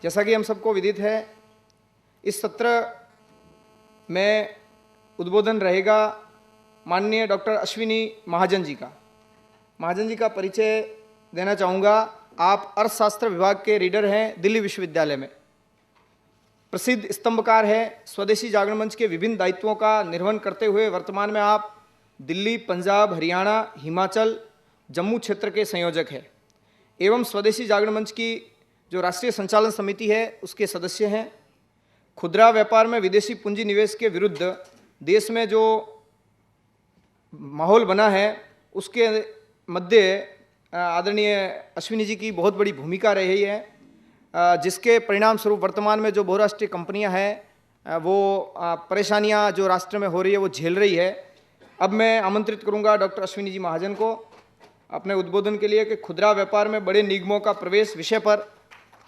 जैसा कि हम सबको विदित है, इस सत्र में उद्बोधन रहेगा माननीय डॉक्टर अश्विनी महाजन जी का। महाजन जी का परिचय देना चाहूँगा। आप अर्थशास्त्र विभाग के रीडर हैं दिल्ली विश्वविद्यालय में। प्रसिद्ध स्तंभकार है। स्वदेशी जागरण मंच के विभिन्न दायित्वों का निर्वहन करते हुए वर्तमान में आप दिल्ली, पंजाब, हरियाणा, हिमाचल, जम्मू क्षेत्र के संयोजक हैं एवं स्वदेशी जागरण मंच की जो राष्ट्रीय संचालन समिति है उसके सदस्य हैं। खुदरा व्यापार में विदेशी पूंजी निवेश के विरुद्ध देश में जो माहौल बना है उसके मध्य आदरणीय अश्विनी जी की बहुत बड़ी भूमिका रही है, जिसके परिणाम स्वरूप वर्तमान में जो बहुराष्ट्रीय कंपनियां हैं वो परेशानियां जो राष्ट्र में हो रही है वो झेल रही है। अब मैं आमंत्रित करूंगा डॉक्टर अश्विनी जी महाजन को अपने उद्बोधन के लिए कि खुदरा व्यापार में बड़े निगमों का प्रवेश विषय पर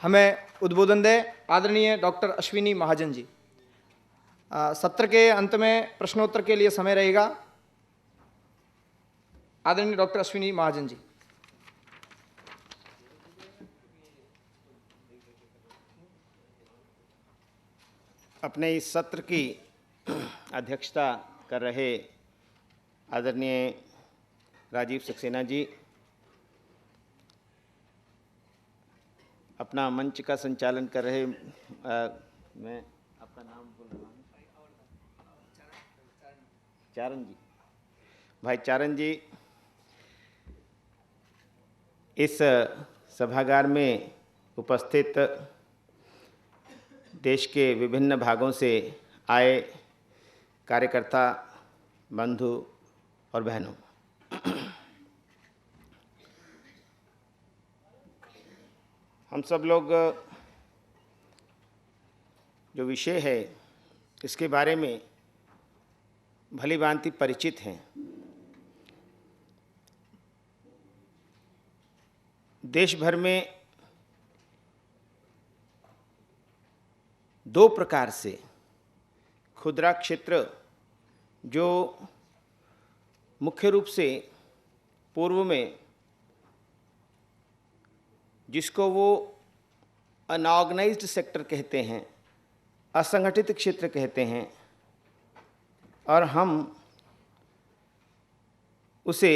हमें उद्बोधन दें। आदरणीय डॉक्टर अश्विनी महाजन जी। सत्र के अंत में प्रश्नोत्तर के लिए समय रहेगा। आदरणीय डॉक्टर अश्विनी महाजन जी। अपने इस सत्र की अध्यक्षता कर रहे आदरणीय राजीव सक्सेना जी, अपना मंच का संचालन कर रहे मैं आपका नाम बोल रहा हूँ, चारण जी, भाई चारण जी, इस सभागार में उपस्थित देश के विभिन्न भागों से आए कार्यकर्ता, बंधु और बहनों, हम सब लोग जो विषय है इसके बारे में भली भांति परिचित हैं। देश भर में दो प्रकार से खुदरा क्षेत्र जो मुख्य रूप से पूर्व में जिसको वो अनऑर्गेनाइज्ड सेक्टर कहते हैं, असंगठित क्षेत्र कहते हैं, और हम उसे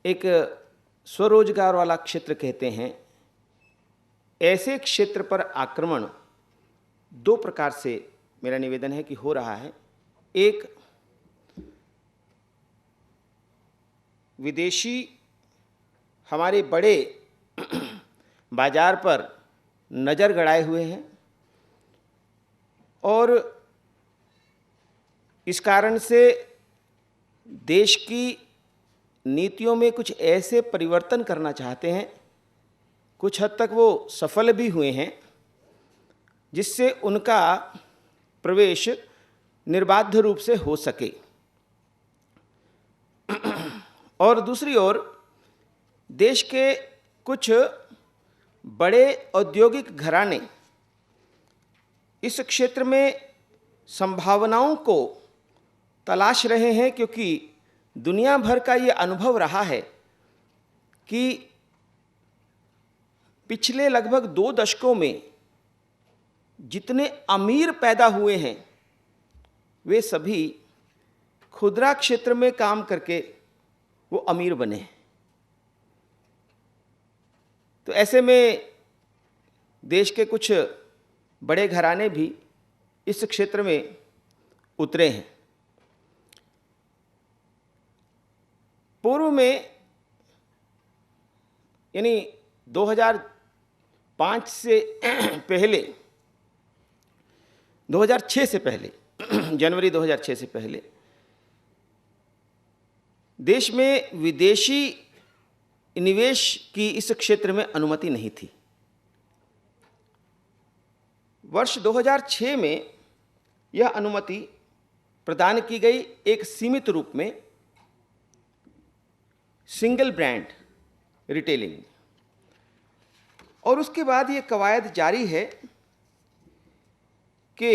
एक स्वरोजगार वाला क्षेत्र कहते हैं। ऐसे क्षेत्र पर आक्रमण दो प्रकार से मेरा निवेदन है कि हो रहा है। एक, विदेशी हमारे बड़े बाजार पर नज़र गड़ाए हुए हैं और इस कारण से देश की नीतियों में कुछ ऐसे परिवर्तन करना चाहते हैं, कुछ हद तक वो सफल भी हुए हैं, जिससे उनका प्रवेश निर्बाध रूप से हो सके। और दूसरी ओर देश के कुछ बड़े औद्योगिक घराने इस क्षेत्र में संभावनाओं को तलाश रहे हैं, क्योंकि दुनिया भर का ये अनुभव रहा है कि पिछले लगभग 2 दशकों में जितने अमीर पैदा हुए हैं वे सभी खुदरा क्षेत्र में काम करके वो अमीर बने। तो ऐसे में देश के कुछ बड़े घराने भी इस क्षेत्र में उतरे हैं। पूर्व में यानी 2005 से पहले, 2006 से पहले जनवरी 2006 से पहले देश में विदेशी निवेश की इस क्षेत्र में अनुमति नहीं थी। वर्ष 2006 में यह अनुमति प्रदान की गई एक सीमित रूप में, सिंगल ब्रांड रिटेलिंग, और उसके बाद ये कवायद जारी है कि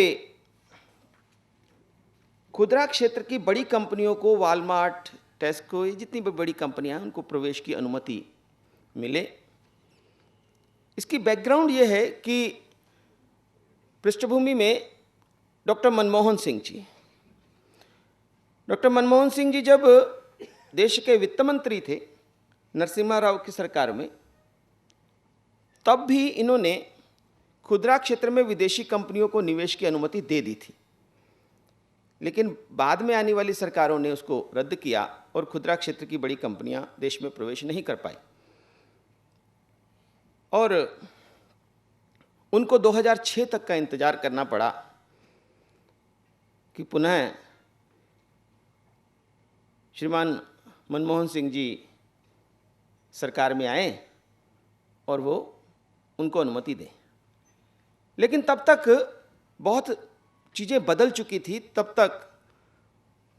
खुदरा क्षेत्र की बड़ी कंपनियों को, वालमार्ट, टेस्को, ये जितनी भी बड़ी कंपनियां हैं उनको प्रवेश की अनुमति मिले। इसकी बैकग्राउंड ये है कि पृष्ठभूमि में डॉक्टर मनमोहन सिंह जी जब देश के वित्त मंत्री थे नरसिम्हा राव की सरकार में, तब भी इन्होंने खुदरा क्षेत्र में विदेशी कंपनियों को निवेश की अनुमति दे दी थी, लेकिन बाद में आने वाली सरकारों ने उसको रद्द किया और खुदरा क्षेत्र की बड़ी कंपनियां देश में प्रवेश नहीं कर पाई और उनको 2006 तक का इंतजार करना पड़ा कि पुनः श्रीमान मनमोहन सिंह जी सरकार में आए और वो उनको अनुमति दें। लेकिन तब तक बहुत चीज़ें बदल चुकी थी, तब तक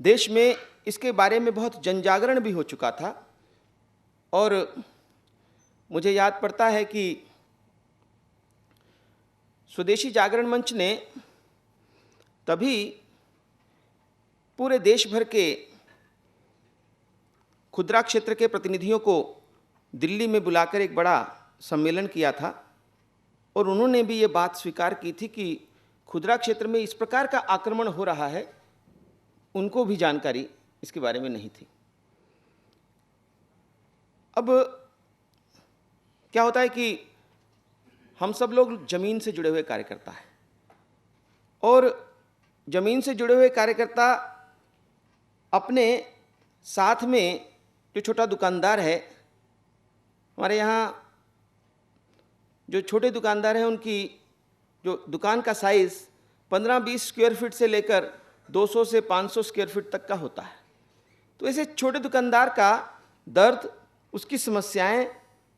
देश में इसके बारे में बहुत जनजागरण भी हो चुका था और मुझे याद पड़ता है कि स्वदेशी जागरण मंच ने तभी पूरे देश भर के खुदरा क्षेत्र के प्रतिनिधियों को दिल्ली में बुलाकर एक बड़ा सम्मेलन किया था और उन्होंने भी ये बात स्वीकार की थी कि खुदरा क्षेत्र में इस प्रकार का आक्रमण हो रहा है, उनको भी जानकारी इसके बारे में नहीं थी। अब क्या होता है कि हम सब लोग जमीन से जुड़े हुए कार्यकर्ता हैं और जमीन से जुड़े हुए कार्यकर्ता अपने साथ में जो छोटा दुकानदार है, हमारे यहाँ जो छोटे दुकानदार हैं उनकी जो दुकान का साइज़ 15-20 स्क्वायर फीट से लेकर 200 से 500 स्क्वायर फीट तक का होता है। तो ऐसे छोटे दुकानदार का दर्द, उसकी समस्याएं,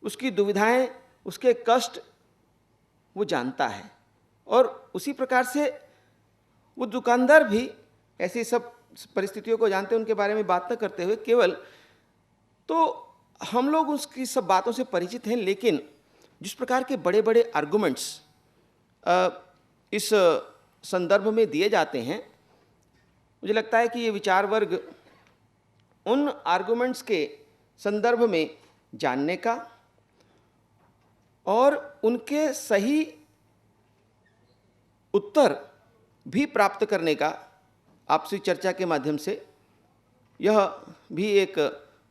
उसकी दुविधाएं, उसके कष्ट वो जानता है और उसी प्रकार से वो दुकानदार भी ऐसी सब परिस्थितियों को जानते हैं। उनके बारे में बात न करते हुए केवल तो हम लोग उसकी सब बातों से परिचित हैं, लेकिन जिस प्रकार के बड़े बड़े आर्गुमेंट्स इस संदर्भ में दिए जाते हैं, मुझे लगता है कि ये विचार वर्ग उन आर्गुमेंट्स के संदर्भ में जानने का और उनके सही उत्तर भी प्राप्त करने का आपसी चर्चा के माध्यम से, यह भी एक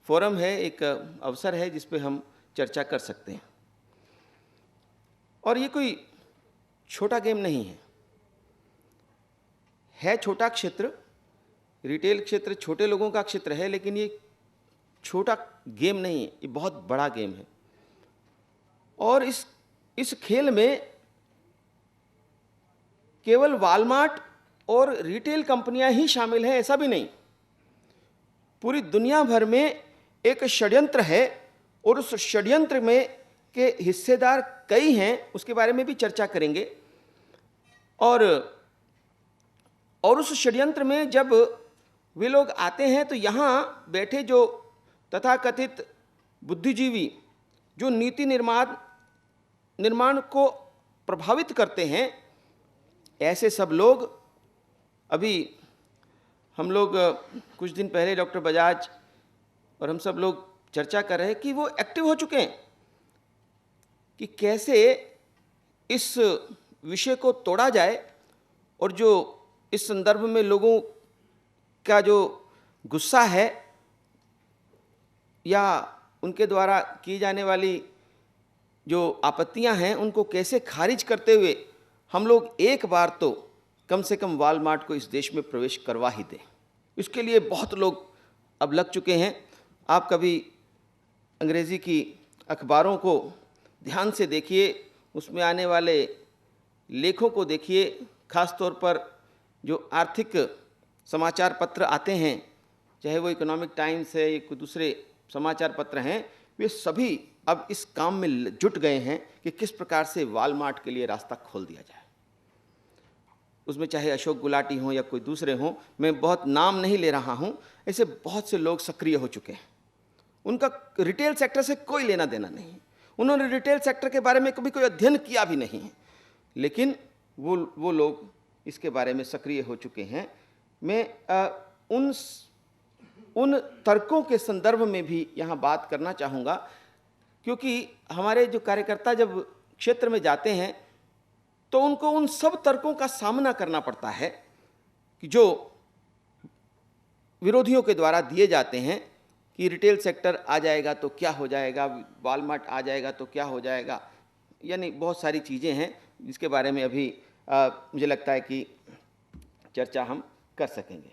फोरम है, एक अवसर है जिस पे हम चर्चा कर सकते हैं। और ये कोई छोटा गेम नहीं है छोटा क्षेत्र, रिटेल क्षेत्र छोटे लोगों का क्षेत्र है, लेकिन ये छोटा गेम नहीं है, ये बहुत बड़ा गेम है। और इस खेल में केवल वॉलमार्ट और रिटेल कंपनियां ही शामिल हैं ऐसा भी नहीं, पूरी दुनिया भर में एक षड्यंत्र है और उस षड्यंत्र में के हिस्सेदार कई हैं, उसके बारे में भी चर्चा करेंगे। और उस षड्यंत्र में जब वे लोग आते हैं तो यहाँ बैठे जो तथाकथित बुद्धिजीवी जो नीति निर्माण को प्रभावित करते हैं, ऐसे सब लोग, अभी हम लोग कुछ दिन पहले डॉक्टर बजाज और हम सब लोग चर्चा कर रहे हैं कि वो एक्टिव हो चुके हैं कि कैसे इस विषय को तोड़ा जाए और जो इस संदर्भ में लोगों का जो गुस्सा है या उनके द्वारा की जाने वाली जो आपत्तियां हैं, उनको कैसे खारिज करते हुए हम लोग एक बार तो कम से कम वॉलमार्ट को इस देश में प्रवेश करवा ही दें। इसके लिए बहुत लोग अब लग चुके हैं। आप कभी अंग्रेज़ी की अखबारों को ध्यान से देखिए, उसमें आने वाले लेखों को देखिए, ख़ास तौर पर जो आर्थिक समाचार पत्र आते हैं, चाहे वो इकोनॉमिक टाइम्स है या कोई दूसरे समाचार पत्र हैं, वे सभी अब इस काम में जुट गए हैं कि किस प्रकार से वॉलमार्ट के लिए रास्ता खोल दिया जाए। उसमें चाहे अशोक गुलाटी हों या कोई दूसरे हों, मैं बहुत नाम नहीं ले रहा हूं, ऐसे बहुत से लोग सक्रिय हो चुके हैं। उनका रिटेल सेक्टर से कोई लेना देना नहीं, उन्होंने रिटेल सेक्टर के बारे में कभी कोई अध्ययन किया भी नहीं है, लेकिन वो लोग इसके बारे में सक्रिय हो चुके हैं। मैं उन तर्कों के संदर्भ में भी यहाँ बात करना चाहूँगा, क्योंकि हमारे जो कार्यकर्ता जब क्षेत्र में जाते हैं तो उनको उन सब तर्कों का सामना करना पड़ता है कि जो विरोधियों के द्वारा दिए जाते हैं कि रिटेल सेक्टर आ जाएगा तो क्या हो जाएगा, वॉलमार्ट आ जाएगा तो क्या हो जाएगा, यानी बहुत सारी चीज़ें हैं जिसके बारे में अभी मुझे लगता है कि चर्चा हम कर सकेंगे।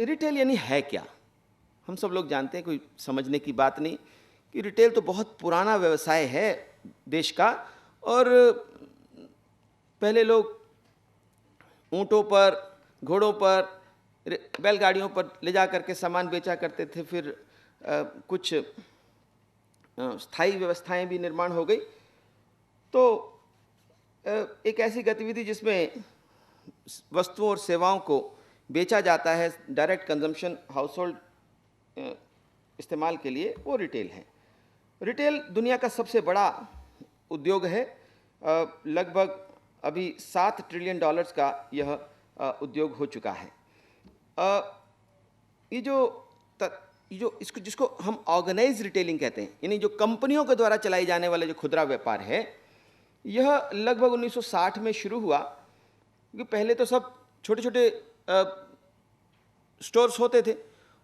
रिटेल यानी है क्या? हम सब लोग जानते हैं, कोई समझने की बात नहीं कि रिटेल तो बहुत पुराना व्यवसाय है देश का। और पहले लोग ऊँटों पर, घोड़ों पर, बैलगाड़ियों पर ले जा करके सामान बेचा करते थे। फिर कुछ स्थायी व्यवस्थाएं भी निर्माण हो गई। तो एक ऐसी गतिविधि जिसमें वस्तुओं और सेवाओं को बेचा जाता है डायरेक्ट कंजम्पशन, हाउस होल्ड इस्तेमाल के लिए, वो रिटेल है। रिटेल दुनिया का सबसे बड़ा उद्योग है। लगभग अभी $7 ट्रिलियन का यह उद्योग हो चुका है। ये जो इसको जिसको हम ऑर्गेनाइज रिटेलिंग कहते हैं, यानी जो कंपनियों के द्वारा चलाई जाने वाला जो खुदरा व्यापार है, यह लगभग 1960 में शुरू हुआ। क्योंकि पहले तो सब छोटे छोटे स्टोर्स होते थे,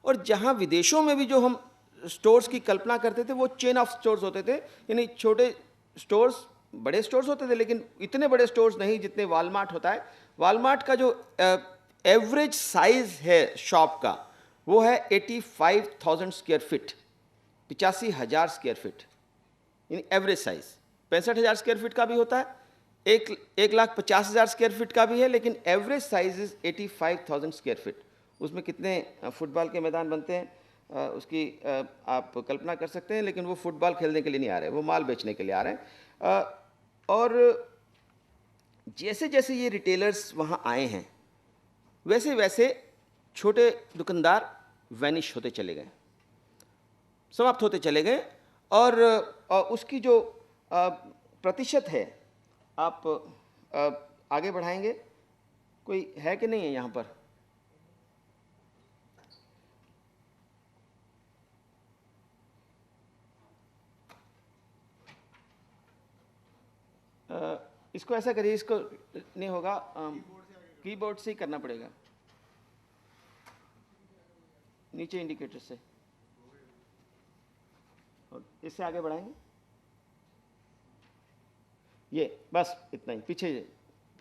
और जहाँ विदेशों में भी जो हम स्टोर्स की कल्पना करते थे वो चेन ऑफ स्टोर्स होते थे, यानी छोटे स्टोर्स, बड़े स्टोर्स होते थे लेकिन इतने बड़े स्टोर्स नहीं जितने वॉलमार्ट होता है। वॉलमार्ट का जो एवरेज साइज है शॉप का वो है 85,000 स्क्वायर फीट, 85,000 स्क्वायर फीट, यानी एवरेज साइज। 65,000 स्क्वायर फीट का भी होता है, 1,50,000 स्क्वायर फीट का भी है, लेकिन average size is 85,000 square feet. उसमें कितने फुटबॉल के मैदान बनते हैं उसकी आप कल्पना कर सकते हैं, लेकिन वो फुटबॉल खेलने के लिए नहीं आ रहे, वो माल बेचने के लिए आ रहे हैं। और जैसे जैसे ये रिटेलर्स वहाँ आए हैं, वैसे वैसे छोटे दुकानदार वैनिश होते चले गए, समाप्त होते चले गए। और उसकी जो प्रतिशत है, आप आगे बढ़ाएंगे, कोई है कि नहीं है यहाँ पर? इसको ऐसा करिए, इसको नहीं होगा, कीबोर्ड से ही करना पड़ेगा, नीचे इंडिकेटर से, और इससे आगे बढ़ाएंगे। ये बस इतना ही, पीछे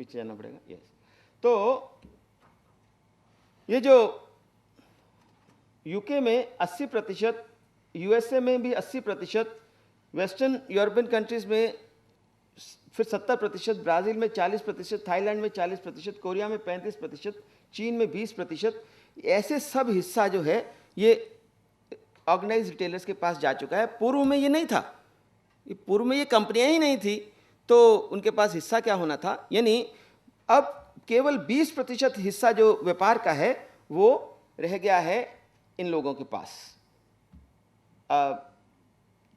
जाना पड़ेगा। यस, तो ये जो यूके में 80%, यूएसए में भी 80%, वेस्टर्न यूरोपियन कंट्रीज में फिर 70%, ब्राज़ील में 40%, थाईलैंड में 40%, कोरिया में 35%, चीन में 20%, ऐसे सब हिस्सा जो है ये ऑर्गेनाइज रिटेलर्स के पास जा चुका है। पूर्व में ये नहीं था, पूर्व में ये कंपनियां ही नहीं थी, तो उनके पास हिस्सा क्या होना था? यानी अब केवल 20% हिस्सा जो व्यापार का है वो रह गया है इन लोगों के पास,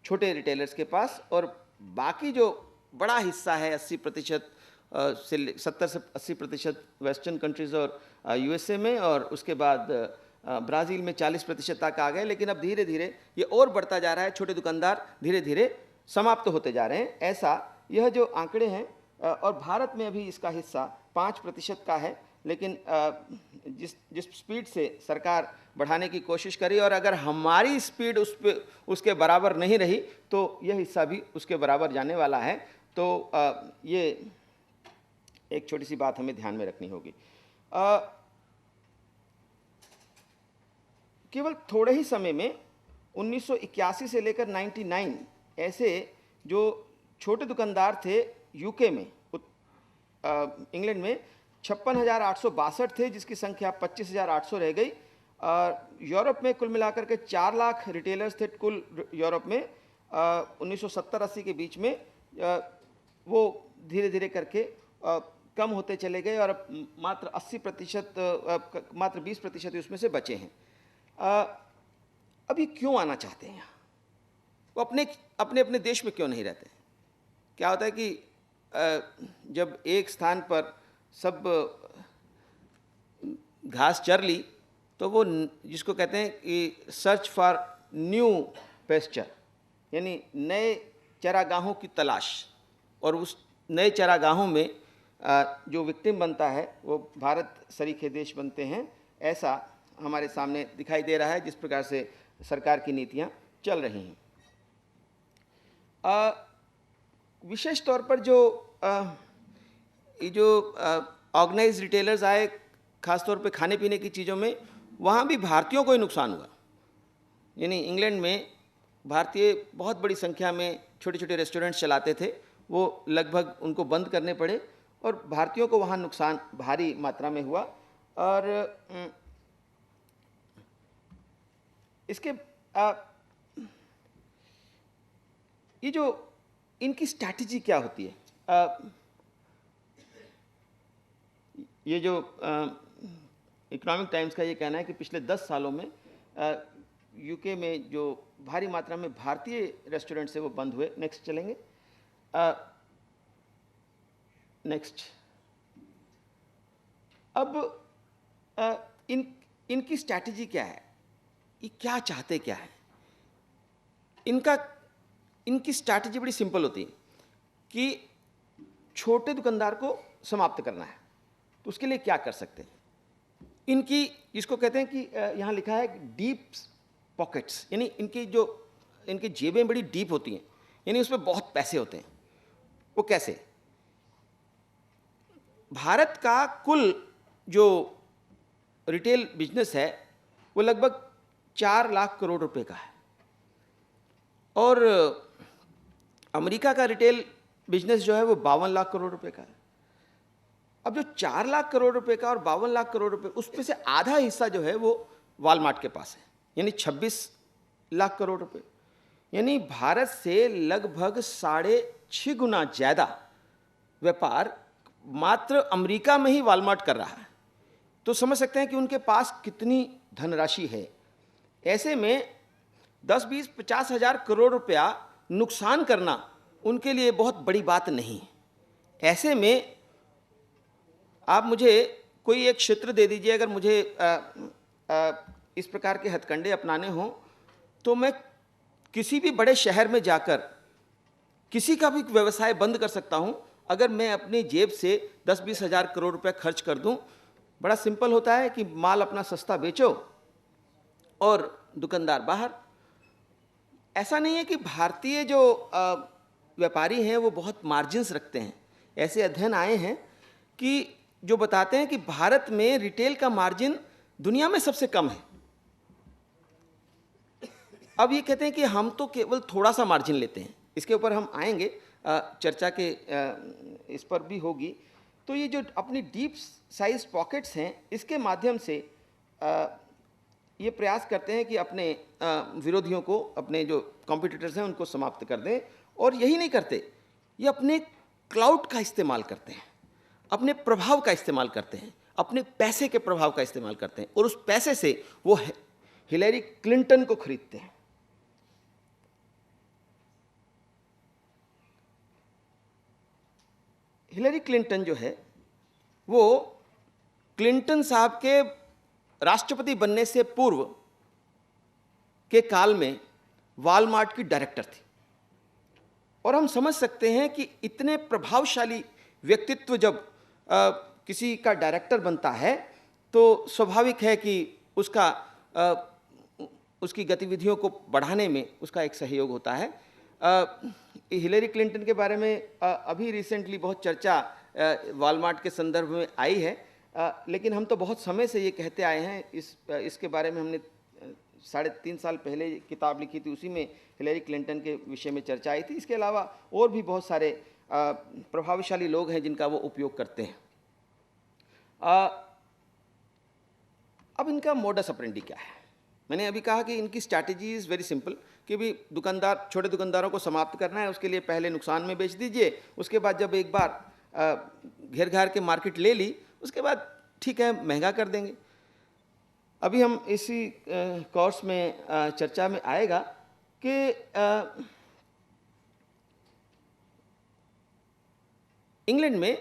छोटे रिटेलर्स के पास। और बाकी जो बड़ा हिस्सा है 80% से 70 से 80% वेस्टर्न कंट्रीज और यूएसए में, और उसके बाद ब्राज़ील में 40% तक आ गए। लेकिन अब धीरे धीरे ये और बढ़ता जा रहा है, छोटे दुकानदार धीरे धीरे समाप्त होते जा रहे हैं, ऐसा यह जो आंकड़े हैं। और भारत में अभी इसका हिस्सा 5% का है, लेकिन जिस स्पीड से सरकार बढ़ाने की कोशिश करी, और अगर हमारी स्पीड उसके बराबर नहीं रही तो यह हिस्सा भी उसके बराबर जाने वाला है। तो ये एक छोटी सी बात हमें ध्यान में रखनी होगी। केवल थोड़े ही समय में 1981 से लेकर 99 ऐसे जो छोटे दुकानदार थे यूके में, इंग्लैंड में 56,862 थे, जिसकी संख्या 25,800 रह गई। यूरोप में कुल मिलाकर के 4 लाख रिटेलर्स थे कुल यूरोप में 1970-80 के बीच में। वो धीरे धीरे करके कम होते चले गए, और मात्र 80%, मात्र 20% ही उसमें से बचे हैं। अब ये क्यों आना चाहते हैं यहाँ? वो अपने देश में क्यों नहीं रहते? क्या होता है कि जब एक स्थान पर सब घास चर ली तो वो जिसको कहते हैं कि सर्च फॉर न्यू पेस्चर, यानी नए चरागाहों की तलाश, और उस नए चरागाहों में जो विक्टिम बनता है वो भारत सरीखे देश बनते हैं, ऐसा हमारे सामने दिखाई दे रहा है जिस प्रकार से सरकार की नीतियां चल रही हैं। विशेष तौर पर ये जो ऑर्गेनाइज रिटेलर्स आए, खासतौर पे खाने पीने की चीज़ों में, वहाँ भी भारतीयों को ही नुकसान हुआ। यानी इंग्लैंड में भारतीय बहुत बड़ी संख्या में छोटे छोटे रेस्टोरेंट्स चलाते थे, वो लगभग उनको बंद करने पड़े और भारतीयों को वहाँ नुकसान भारी मात्रा में हुआ। और इसके ये जो इनकी स्ट्रैटेजी क्या होती है, ये जो इकोनॉमिक टाइम्स का ये कहना है कि पिछले 10 सालों में यूके में जो भारी मात्रा में भारतीय रेस्टोरेंट्स है वो बंद हुए। नेक्स्ट चलेंगे। नेक्स्ट। अब इनकी स्ट्रैटेजी क्या है, ये क्या चाहते क्या है? इनकी स्ट्रैटेजी बड़ी सिंपल होती है कि छोटे दुकानदार को समाप्त करना है, तो उसके लिए क्या कर सकते हैं। इनकी इसको कहते हैं कि यहाँ लिखा है डीप पॉकेट्स, यानी इनकी जेबें बड़ी डीप होती हैं, यानी उसमें बहुत पैसे होते हैं। वो कैसे? भारत का कुल जो रिटेल बिजनेस है वो लगभग 4 लाख करोड़ रुपए का है, और अमेरिका का रिटेल बिजनेस जो है वो 52 लाख करोड़ रुपए का है। अब जो 4 लाख करोड़ रुपए का और 52 लाख करोड़ रुपए, उसमें से आधा हिस्सा जो है वो वॉलमार्ट के पास है, यानी 26 लाख करोड़ रुपए। यानी भारत से लगभग 6.5 गुना ज़्यादा व्यापार मात्र अमेरिका में ही वॉलमार्ट कर रहा है। तो समझ सकते हैं कि उनके पास कितनी धनराशि है। ऐसे में 10, 20, 50 हज़ार करोड़ रुपया नुकसान करना उनके लिए बहुत बड़ी बात नहीं है। ऐसे में आप मुझे कोई एक क्षेत्र दे दीजिए, अगर मुझे इस प्रकार के हथकंडे अपनाने हों तो मैं किसी भी बड़े शहर में जाकर किसी का भी व्यवसाय बंद कर सकता हूं, अगर मैं अपनी जेब से 10-20 हज़ार करोड़ रुपए खर्च कर दूं। बड़ा सिंपल होता है कि माल अपना सस्ता बेचो और दुकानदार बाहर। ऐसा नहीं है कि भारतीय जो व्यापारी हैं वो बहुत मार्जिन्स रखते हैं। ऐसे अध्ययन आए हैं कि जो बताते हैं कि भारत में रिटेल का मार्जिन दुनिया में सबसे कम है। अब ये कहते हैं कि हम तो केवल थोड़ा सा मार्जिन लेते हैं। इसके ऊपर हम आएंगे, चर्चा के इस पर भी होगी। तो ये जो अपनी डीप साइज पॉकेट्स हैं, इसके माध्यम से ये प्रयास करते हैं कि अपने विरोधियों को, अपने जो कॉम्पिटिटर्स हैं उनको समाप्त कर दें। और यही नहीं करते, ये अपने क्लाउड का इस्तेमाल करते हैं, अपने प्रभाव का इस्तेमाल करते हैं, अपने पैसे के प्रभाव का इस्तेमाल करते हैं, और उस पैसे से वो हिलेरी क्लिंटन को खरीदते हैं। हिलेरी क्लिंटन जो है वो क्लिंटन साहब के राष्ट्रपति बनने से पूर्व के काल में वॉलमार्ट की डायरेक्टर थी। और हम समझ सकते हैं कि इतने प्रभावशाली व्यक्तित्व जब किसी का डायरेक्टर बनता है तो स्वाभाविक है कि उसकी गतिविधियों को बढ़ाने में उसका एक सहयोग होता है। हिलेरी क्लिंटन के बारे में अभी रिसेंटली बहुत चर्चा वॉलमार्ट के संदर्भ में आई है, लेकिन हम तो बहुत समय से ये कहते आए हैं। इसके बारे में हमने 3.5 साल पहले किताब लिखी थी, उसी में हिलेरी क्लिंटन के विषय में चर्चा आई थी। इसके अलावा और भी बहुत सारे प्रभावशाली लोग हैं जिनका वो उपयोग करते हैं। अब इनका मोडस ऑपरेंडी क्या है? मैंने अभी कहा कि इनकी स्ट्रैटेजी इज़ वेरी सिंपल कि भी छोटे दुकानदारों को समाप्त करना है, उसके लिए पहले नुकसान में बेच दीजिए, उसके बाद जब एक बार घेर घार के मार्केट ले ली, उसके बाद ठीक है महंगा कर देंगे। अभी हम इसी कोर्स में चर्चा में आएगा कि इंग्लैंड में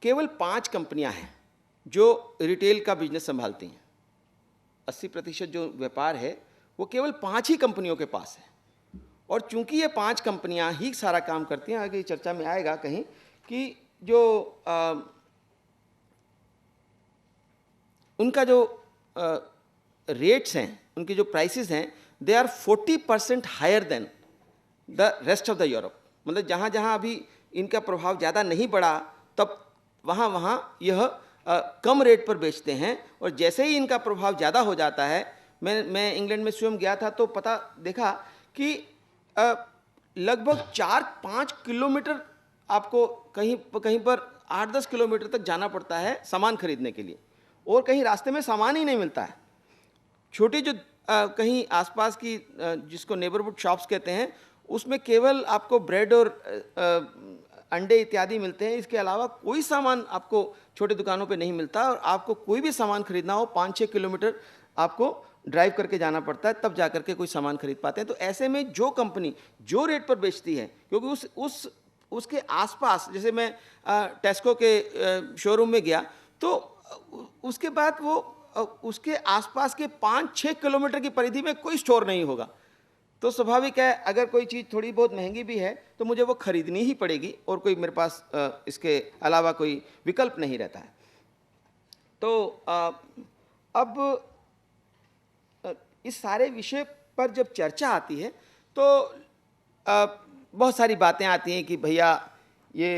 केवल 5 कंपनियां हैं जो रिटेल का बिजनेस संभालती हैं। 80% जो व्यापार है वो केवल 5 ही कंपनियों के पास है। और चूंकि ये 5 कंपनियां ही सारा काम करती हैं, आगे चर्चा में आएगा कहीं कि जो उनका जो रेट्स हैं, उनकी जो प्राइसेस हैं, they are 40% higher than the rest of the Europe. मतलब जहाँ जहाँ अभी इनका प्रभाव ज़्यादा नहीं बढ़ा, तब वहाँ वहाँ यह कम रेट पर बेचते हैं, और जैसे ही इनका प्रभाव ज़्यादा हो जाता है, मैं इंग्लैंड में स्वयं गया था तो पता देखा कि लगभग 4-5 किलोमीटर आपको कहीं कहीं पर 8-10 किलोमीटर तक जाना पड़ता है सामान खरीदने के लिए, और कहीं रास्ते में सामान ही नहीं मिलता है। छोटी जो कहीं आसपास की जिसको नेबरहुड शॉप्स कहते हैं, उसमें केवल आपको ब्रेड और अंडे इत्यादि मिलते हैं। इसके अलावा कोई सामान आपको छोटे दुकानों पे नहीं मिलता, और आपको कोई भी सामान खरीदना हो 5-6 किलोमीटर आपको ड्राइव करके जाना पड़ता है, तब जाकर के कोई सामान खरीद पाते हैं। तो ऐसे में जो कंपनी जो रेट पर बेचती है, क्योंकि उसके आसपास, जैसे मैं टेस्को के शोरूम में गया तो उसके बाद वो उसके आसपास के 5-6 किलोमीटर की परिधि में कोई स्टोर नहीं होगा। तो स्वाभाविक है, अगर कोई चीज़ थोड़ी बहुत महंगी भी है तो मुझे वो खरीदनी ही पड़ेगी, और कोई मेरे पास इसके अलावा कोई विकल्प नहीं रहता है। तो अब इस सारे विषय पर जब चर्चा आती है तो बहुत सारी बातें आती हैं कि भैया ये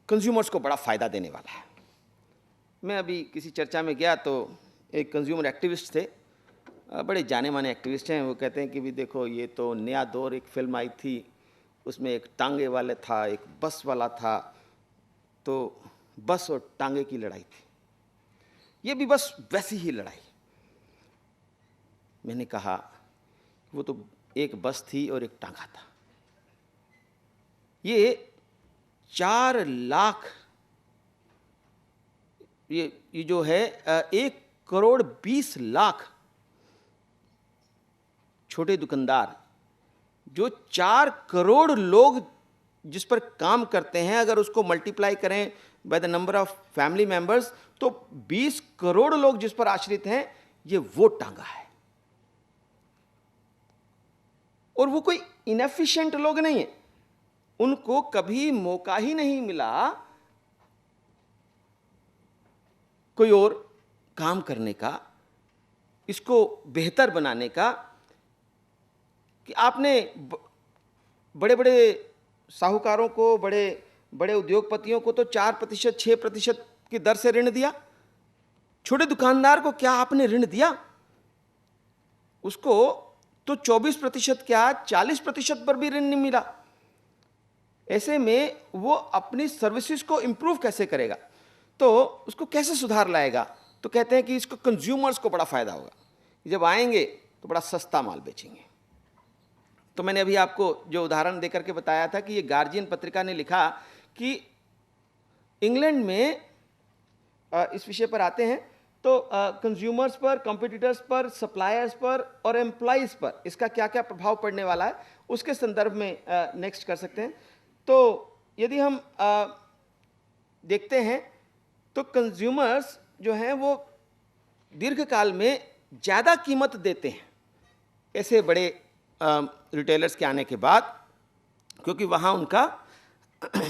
कंज्यूमर्स को बड़ा फ़ायदा देने वाला है। मैं अभी किसी चर्चा में गया तो एक कंज्यूमर एक्टिविस्ट थे, बड़े जाने माने एक्टिविस्ट हैं। वो कहते हैं कि भी देखो, ये तो नया दौर, एक फिल्म आई थी, उसमें एक टांगे वाले था, एक बस वाला था, तो बस और टांगे की लड़ाई थी, ये भी बस वैसी ही लड़ाई। मैंने कहा वो तो एक बस थी और एक टांगा था, ये 4 लाख, ये जो है 1,20,00,000 छोटे दुकानदार, जो 4 करोड़ लोग जिस पर काम करते हैं, अगर उसको मल्टीप्लाई करें by the number of family members, तो 20 करोड़ लोग जिस पर आश्रित हैं, ये वो टांगा है। और वो कोई इनएफिशिएंट लोग नहीं है, उनको कभी मौका ही नहीं मिला कोई और काम करने का, इसको बेहतर बनाने का, कि आपने बड़े बड़े साहूकारों को, बड़े बड़े उद्योगपतियों को तो 4%, 6% की दर से ऋण दिया, छोटे दुकानदार को क्या आपने ऋण दिया? उसको तो 24% क्या 40% पर भी ऋण नहीं मिला। ऐसे में वो अपनी सर्विसेज को इंप्रूव कैसे करेगा, तो उसको कैसे सुधार लाएगा? तो कहते हैं कि इसको कंज्यूमर्स को बड़ा फायदा होगा, जब आएंगे तो बड़ा सस्ता माल बेचेंगे। तो मैंने अभी आपको जो उदाहरण देकर के बताया था कि ये गार्जियन पत्रिका ने लिखा कि इंग्लैंड में इस विषय पर आते हैं तो कंज्यूमर्स पर, कॉम्पिटिटर्स पर, सप्लायर्स पर और एम्प्लॉइज पर इसका क्या क्या प्रभाव पड़ने वाला है, उसके संदर्भ में नेक्स्ट कर सकते हैं। तो यदि हम देखते हैं तो कंज्यूमर्स जो हैं वो दीर्घकाल में ज़्यादा कीमत देते हैं ऐसे बड़े रिटेलर्स के आने के बाद, क्योंकि वहाँ उनका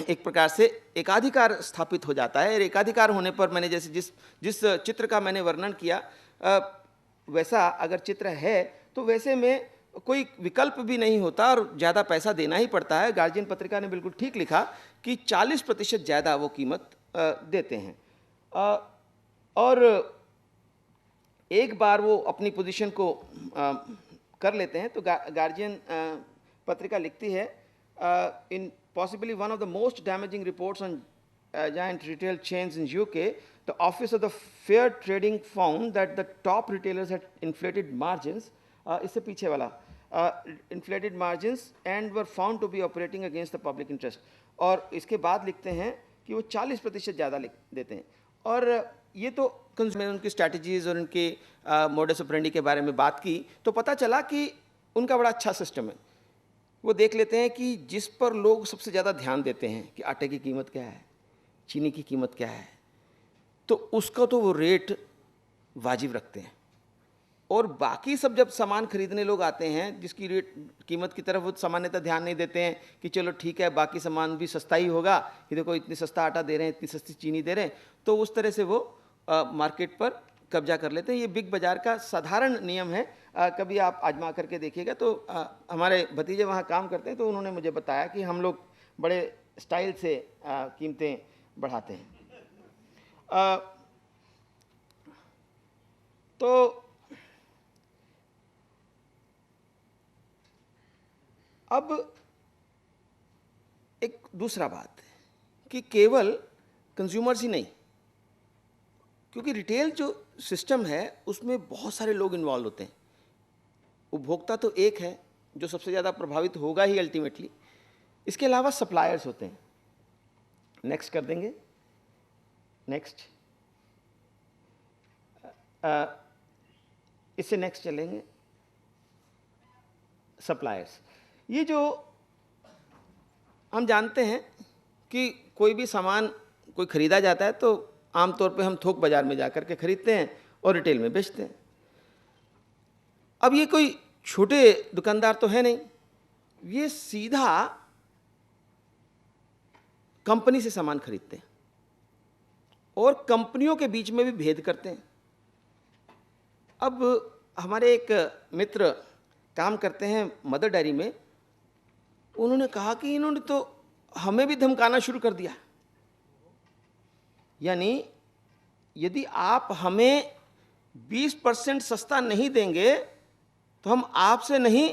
एक प्रकार से एकाधिकार स्थापित हो जाता है। और एकाधिकार होने पर, मैंने जैसे जिस चित्र का मैंने वर्णन किया वैसा अगर चित्र है तो वैसे में कोई विकल्प भी नहीं होता और ज़्यादा पैसा देना ही पड़ता है। गार्जियन पत्रिका ने बिल्कुल ठीक लिखा कि 40% ज़्यादा वो कीमत देते हैं, और एक बार वो अपनी पोजीशन को कर लेते हैं। तो गार्जियन पत्रिका लिखती है, इन possibly one of the most damaging reports on giant retail chains in UK, the Office of the Fair Trading found that the top retailers had inflated margins, इससे पीछे वाला inflated margins and were found to be operating against the public interest। और इसके बाद लिखते हैं कि वो 40% ज़्यादा देते हैं। और ये तो मैंने उनकी स्ट्रैटेजीज़ और उनके मोडस ऑपरेंडी के बारे में बात की तो पता चला कि उनका बड़ा अच्छा सिस्टम है। वो देख लेते हैं कि जिस पर लोग सबसे ज़्यादा ध्यान देते हैं कि आटे की कीमत क्या है, चीनी की कीमत क्या है, तो उसका तो वो रेट वाजिब रखते हैं। और बाकी सब जब सामान खरीदने लोग आते हैं, जिसकी रेट कीमत की तरफ वो सामान्यतः ध्यान नहीं देते हैं कि चलो ठीक है बाकी सामान भी सस्ता ही होगा, कि देखो इतनी सस्ता आटा दे रहे हैं, इतनी सस्ती चीनी दे रहे हैं, तो उस तरह से वो मार्केट पर कब्जा कर लेते हैं। ये बिग बाज़ार का साधारण नियम है, कभी आप आजमा करके देखिएगा। तो हमारे भतीजे वहाँ काम करते हैं, तो उन्होंने मुझे बताया कि हम लोग बड़े स्टाइल से कीमतें बढ़ाते हैं। तो अब एक दूसरा बात है कि केवल कंज्यूमर्स ही नहीं, क्योंकि रिटेल जो सिस्टम है उसमें बहुत सारे लोग इन्वॉल्व होते हैं। उपभोक्ता तो एक है जो सबसे ज़्यादा प्रभावित होगा ही अल्टीमेटली, इसके अलावा सप्लायर्स होते हैं। नेक्स्ट कर देंगे, नेक्स्ट, इससे नेक्स्ट चलेंगे। सप्लायर्स, ये जो हम जानते हैं कि कोई भी सामान कोई ख़रीदा जाता है तो आमतौर पे हम थोक बाज़ार में जाकर के ख़रीदते हैं और रिटेल में बेचते हैं। अब ये कोई छोटे दुकानदार तो है नहीं, ये सीधा कंपनी से सामान खरीदते हैं और कंपनियों के बीच में भी भेद करते हैं। अब हमारे एक मित्र काम करते हैं मदर डेयरी में, उन्होंने कहा कि इन्होंने तो हमें भी धमकाना शुरू कर दिया। यानी यदि आप हमें 20% सस्ता नहीं देंगे तो हम आपसे नहीं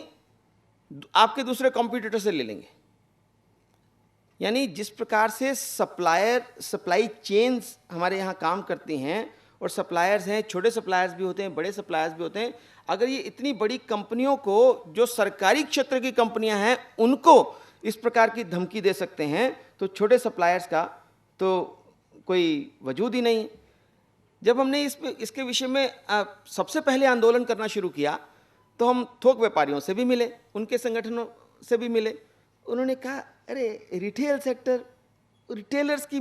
आपके दूसरे कॉम्पिटिटर से ले लेंगे। यानी जिस प्रकार से सप्लाई चेन्स हमारे यहाँ काम करती हैं, और सप्लायर्स हैं, छोटे सप्लायर्स भी होते हैं, बड़े सप्लायर्स भी होते हैं। अगर ये इतनी बड़ी कंपनियों को, जो सरकारी क्षेत्र की कंपनियां हैं, उनको इस प्रकार की धमकी दे सकते हैं, तो छोटे सप्लायर्स का तो कोई वजूद ही नहीं। जब हमने इसके विषय में सबसे पहले आंदोलन करना शुरू किया तो हम थोक व्यापारियों से भी मिले, उनके संगठनों से भी मिले। उन्होंने कहा अरे रिटेल सेक्टर, रिटेलर्स की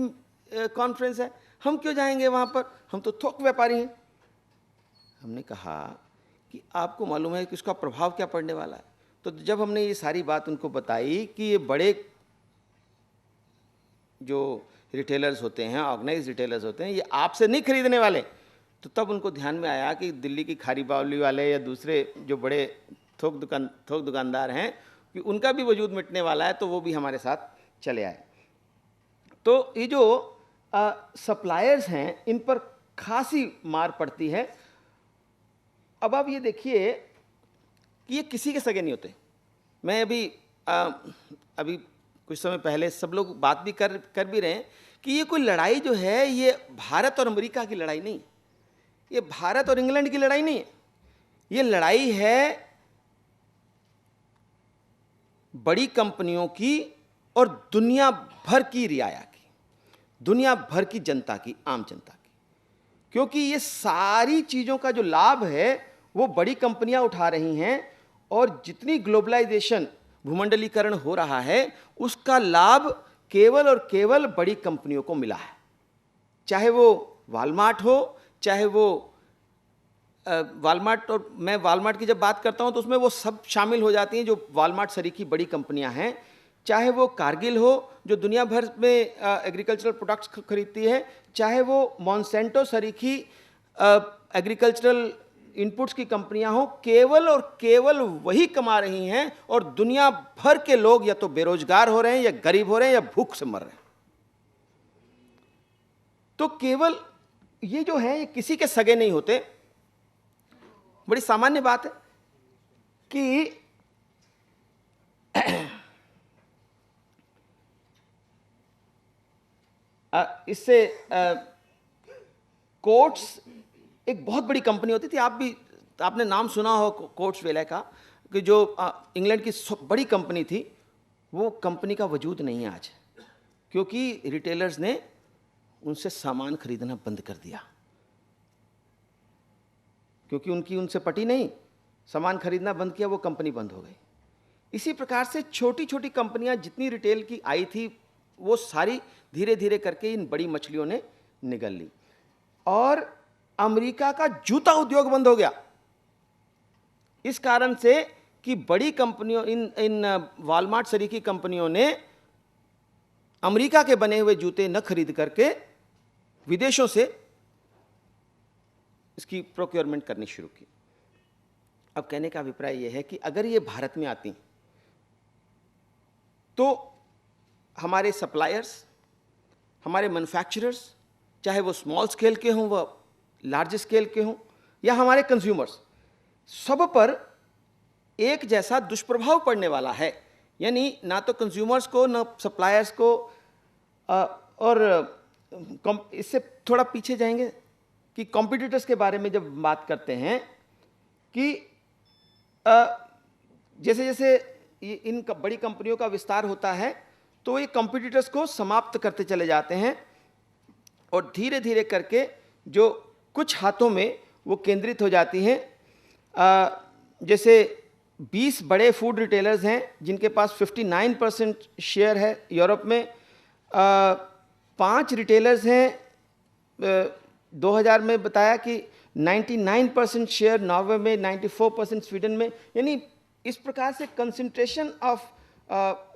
कॉन्फ्रेंस है, हम क्यों जाएंगे वहाँ पर, हम तो थोक व्यापारी हैं। हमने कहा कि आपको मालूम है कि उसका प्रभाव क्या पड़ने वाला है। तो जब हमने ये सारी बात उनको बताई कि ये बड़े जो रिटेलर्स होते हैं, ऑर्गेनाइज रिटेलर्स होते हैं, ये आपसे नहीं खरीदने वाले, तो तब उनको ध्यान में आया कि दिल्ली की खारी बावली वाले या दूसरे जो बड़े थोक दुकानदार हैं कि उनका भी वजूद मिटने वाला है, तो वो भी हमारे साथ चले आए। तो ये जो सप्लायर्स हैं, इन पर खासी मार पड़ती है। अब आप ये देखिए कि ये किसी के सगे नहीं होते। मैं अभी कुछ समय पहले सब लोग बात भी कर भी रहे हैं कि ये कोई लड़ाई जो है, ये भारत और अमेरिका की लड़ाई नहीं, ये भारत और इंग्लैंड की लड़ाई नहीं है। ये लड़ाई है बड़ी कंपनियों की और दुनिया भर की रियाया की, दुनिया भर की जनता की, आम जनता की। क्योंकि ये सारी चीज़ों का जो लाभ है वो बड़ी कंपनियां उठा रही हैं, और जितनी ग्लोबलाइजेशन, भूमंडलीकरण हो रहा है, उसका लाभ केवल और केवल बड़ी कंपनियों को मिला है। चाहे वो वॉलमार्ट हो, चाहे वो वॉलमार्ट, और मैं वॉलमार्ट की जब बात करता हूं तो उसमें वो सब शामिल हो जाती हैं जो वॉलमार्ट सरीखी बड़ी कंपनियां हैं। चाहे वो कारगिल हो जो दुनिया भर में एग्रीकल्चरल प्रोडक्ट्स खरीदती है, चाहे वो मॉन्सेंटो सरीखी एग्रीकल्चरल इनपुट्स की कंपनियां हो, केवल और केवल वही कमा रही हैं, और दुनिया भर के लोग या तो बेरोजगार हो रहे हैं, या गरीब हो रहे हैं, या भूख से मर रहे हैं। तो केवल ये जो है, ये किसी के सगे नहीं होते। बड़ी सामान्य बात है कि इससे कोट्स एक बहुत बड़ी कंपनी होती थी, आपने नाम सुना हो कोट्स वेले का, कि जो इंग्लैंड की बड़ी कंपनी थी, वो कंपनी का वजूद नहीं है आज, क्योंकि रिटेलर्स ने उनसे सामान खरीदना बंद कर दिया, क्योंकि उनकी उनसे पटी नहीं, सामान खरीदना बंद किया, वो कंपनी बंद हो गई। इसी प्रकार से छोटी छोटी कंपनियां जितनी रिटेल की आई थी, वो सारी धीरे धीरे करके इन बड़ी मछलियों ने निगल ली, और अमेरिका का जूता उद्योग बंद हो गया। इस कारण से कि बड़ी कंपनियों इन वॉलमार्ट सरीखी कंपनियों ने अमेरिका के बने हुए जूते न खरीद करके विदेशों से इसकी प्रोक्योरमेंट करनी शुरू की। अब कहने का अभिप्राय यह है कि अगर ये भारत में आती तो हमारे सप्लायर्स, हमारे मैन्युफैक्चरर्स, चाहे वो स्मॉल स्केल के हों व लार्ज स्केल के हों, या हमारे कंज्यूमर्स, सब पर एक जैसा दुष्प्रभाव पड़ने वाला है। यानी ना तो कंज्यूमर्स को, ना सप्लायर्स को, और इससे थोड़ा पीछे जाएंगे कि कॉम्पिटिटर्स के बारे में जब बात करते हैं कि जैसे जैसे इन बड़ी कंपनियों का विस्तार होता है तो ये कॉम्पिटिटर्स को समाप्त करते चले जाते हैं और धीरे धीरे करके जो कुछ हाथों में वो केंद्रित हो जाती हैं। जैसे 20 बड़े फूड रिटेलर्स हैं जिनके पास 59% शेयर है यूरोप में। 5 रिटेलर्स हैं 2000 में बताया कि 99% शेयर नॉर्वे में, 94% स्वीडन में। यानी इस प्रकार से कंसंट्रेशन ऑफ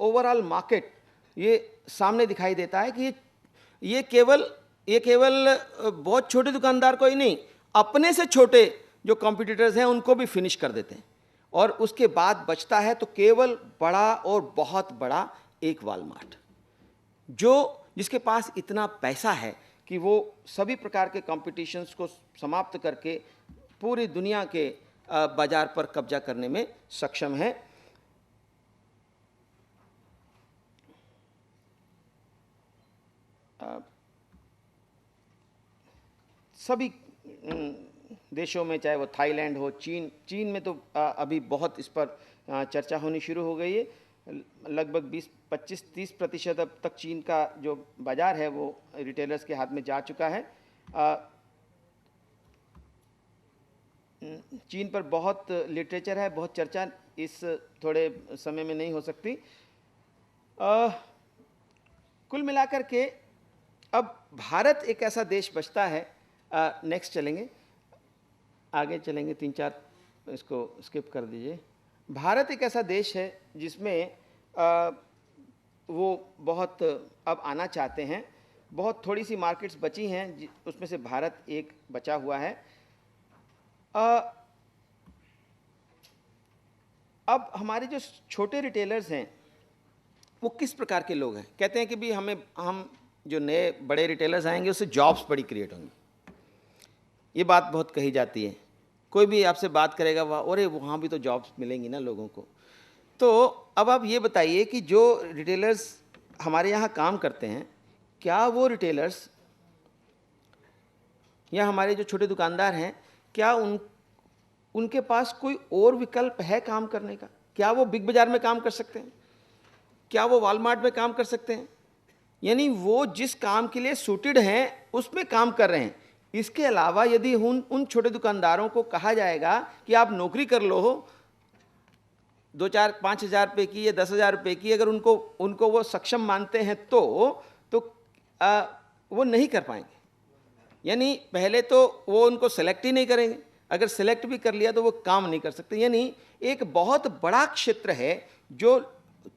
ओवरऑल मार्केट ये सामने दिखाई देता है कि ये केवल बहुत छोटे दुकानदार को ही नहीं, अपने से छोटे जो कॉम्पिटिटर्स हैं उनको भी फिनिश कर देते हैं, और उसके बाद बचता है तो केवल बड़ा और बहुत बड़ा एक वॉलमार्ट, जिसके पास इतना पैसा है कि वो सभी प्रकार के कॉम्पिटिशन्स को समाप्त करके पूरी दुनिया के बाजार पर कब्जा करने में सक्षम है। सभी देशों में, चाहे वो थाईलैंड हो, चीन में तो अभी बहुत इस पर चर्चा होनी शुरू हो गई है। लगभग 25-30% अब तक चीन का जो बाजार है वो रिटेलर्स के हाथ में जा चुका है। चीन पर बहुत लिटरेचर है, बहुत चर्चा इस थोड़े समय में नहीं हो सकती। कुल मिलाकर के अब भारत एक ऐसा देश बचता है, नेक्स्ट चलेंगे, आगे चलेंगे, 3-4 इसको स्किप कर दीजिए। भारत एक ऐसा देश है जिसमें वो बहुत अब आना चाहते हैं। बहुत थोड़ी सी मार्केट्स बची हैं, उसमें से भारत एक बचा हुआ है। अब हमारे जो छोटे रिटेलर्स हैं वो किस प्रकार के लोग हैं? कहते हैं कि भी हम जो नए बड़े रिटेलर्स आएंगे उससे जॉब्स बड़ी क्रिएट होंगी। ये बात बहुत कही जाती है, कोई भी आपसे बात करेगा अरे वहाँ भी तो जॉब्स मिलेंगी ना लोगों को। तो अब आप ये बताइए कि जो रिटेलर्स हमारे यहाँ काम करते हैं, क्या वो रिटेलर्स या हमारे जो छोटे दुकानदार हैं, क्या उनके पास कोई और विकल्प है काम करने का? क्या वो बिग बाज़ार में काम कर सकते हैं? क्या वो वॉलमार्ट में काम कर सकते हैं? यानी वो जिस काम के लिए सूटेड हैं उसमें काम कर रहे हैं। इसके अलावा यदि उन छोटे दुकानदारों को कहा जाएगा कि आप नौकरी कर लो 2-4-5 हज़ार रुपये की या 10,000 रुपये की, अगर उनको वो सक्षम मानते हैं तो वो नहीं कर पाएंगे। यानी पहले तो वो उनको सेलेक्ट ही नहीं करेंगे, अगर सेलेक्ट भी कर लिया तो वो काम नहीं कर सकते। यानी एक बहुत बड़ा क्षेत्र है जो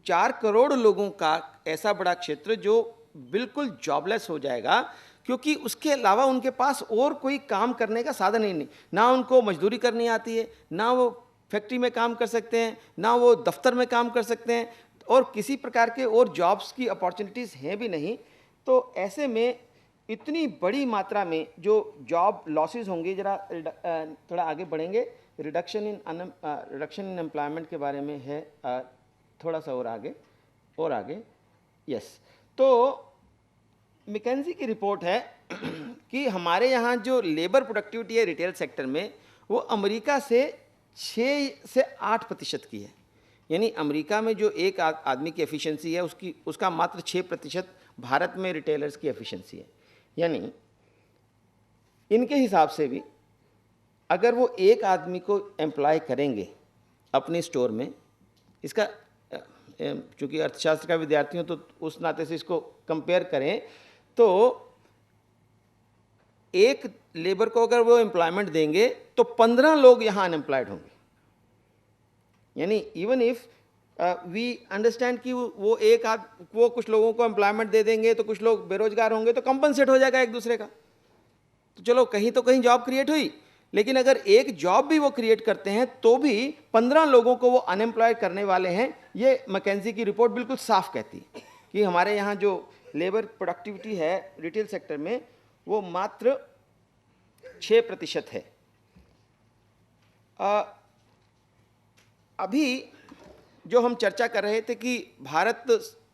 4 करोड़ लोगों का ऐसा बड़ा क्षेत्र जो बिल्कुल जॉबलेस हो जाएगा, क्योंकि उसके अलावा उनके पास और कोई काम करने का साधन ही नहीं। ना उनको मजदूरी करनी आती है, ना वो फैक्ट्री में काम कर सकते हैं, ना वो दफ्तर में काम कर सकते हैं, और किसी प्रकार के और जॉब्स की अपॉर्चुनिटीज़ हैं भी नहीं। तो ऐसे में इतनी बड़ी मात्रा में जो जॉब लॉसेस होंगी, जरा थोड़ा आगे बढ़ेंगे, रिडक्शन इन एम्प्लॉयमेंट के बारे में है, थोड़ा सा और आगे यस। तो मैकेंजी की रिपोर्ट है कि हमारे यहाँ जो लेबर प्रोडक्टिविटी है रिटेल सेक्टर में, वो अमेरिका से 6 से 8% की है। यानी अमेरिका में जो एक आदमी की एफिशिएंसी है उसका मात्र 6% भारत में रिटेलर्स की एफिशिएंसी है। यानी इनके हिसाब से भी अगर वो एक आदमी को एम्प्लॉय करेंगे अपने स्टोर में, इसका चूँकि अर्थशास्त्र का विद्यार्थी हूँ तो उस नाते से इसको कंपेयर करें तो एक लेबर को अगर वो एम्प्लॉयमेंट देंगे तो 15 लोग यहाँ अनएम्प्लॉयड होंगे। यानी इवन इफ वी अंडरस्टैंड कि वो वो कुछ लोगों को एम्प्लॉयमेंट दे देंगे तो कुछ लोग बेरोजगार होंगे, तो कंपनसेट हो जाएगा एक दूसरे का। तो चलो कहीं तो कहीं जॉब क्रिएट हुई, लेकिन अगर एक जॉब भी वो क्रिएट करते हैं तो भी 15 लोगों को वो अनएम्प्लॉयड करने वाले हैं। ये मैकेंजी की रिपोर्ट बिल्कुल साफ कहती है कि हमारे यहाँ जो लेबर प्रोडक्टिविटी है रिटेल सेक्टर में वो मात्र 6% है। अभी जो हम चर्चा कर रहे थे कि भारत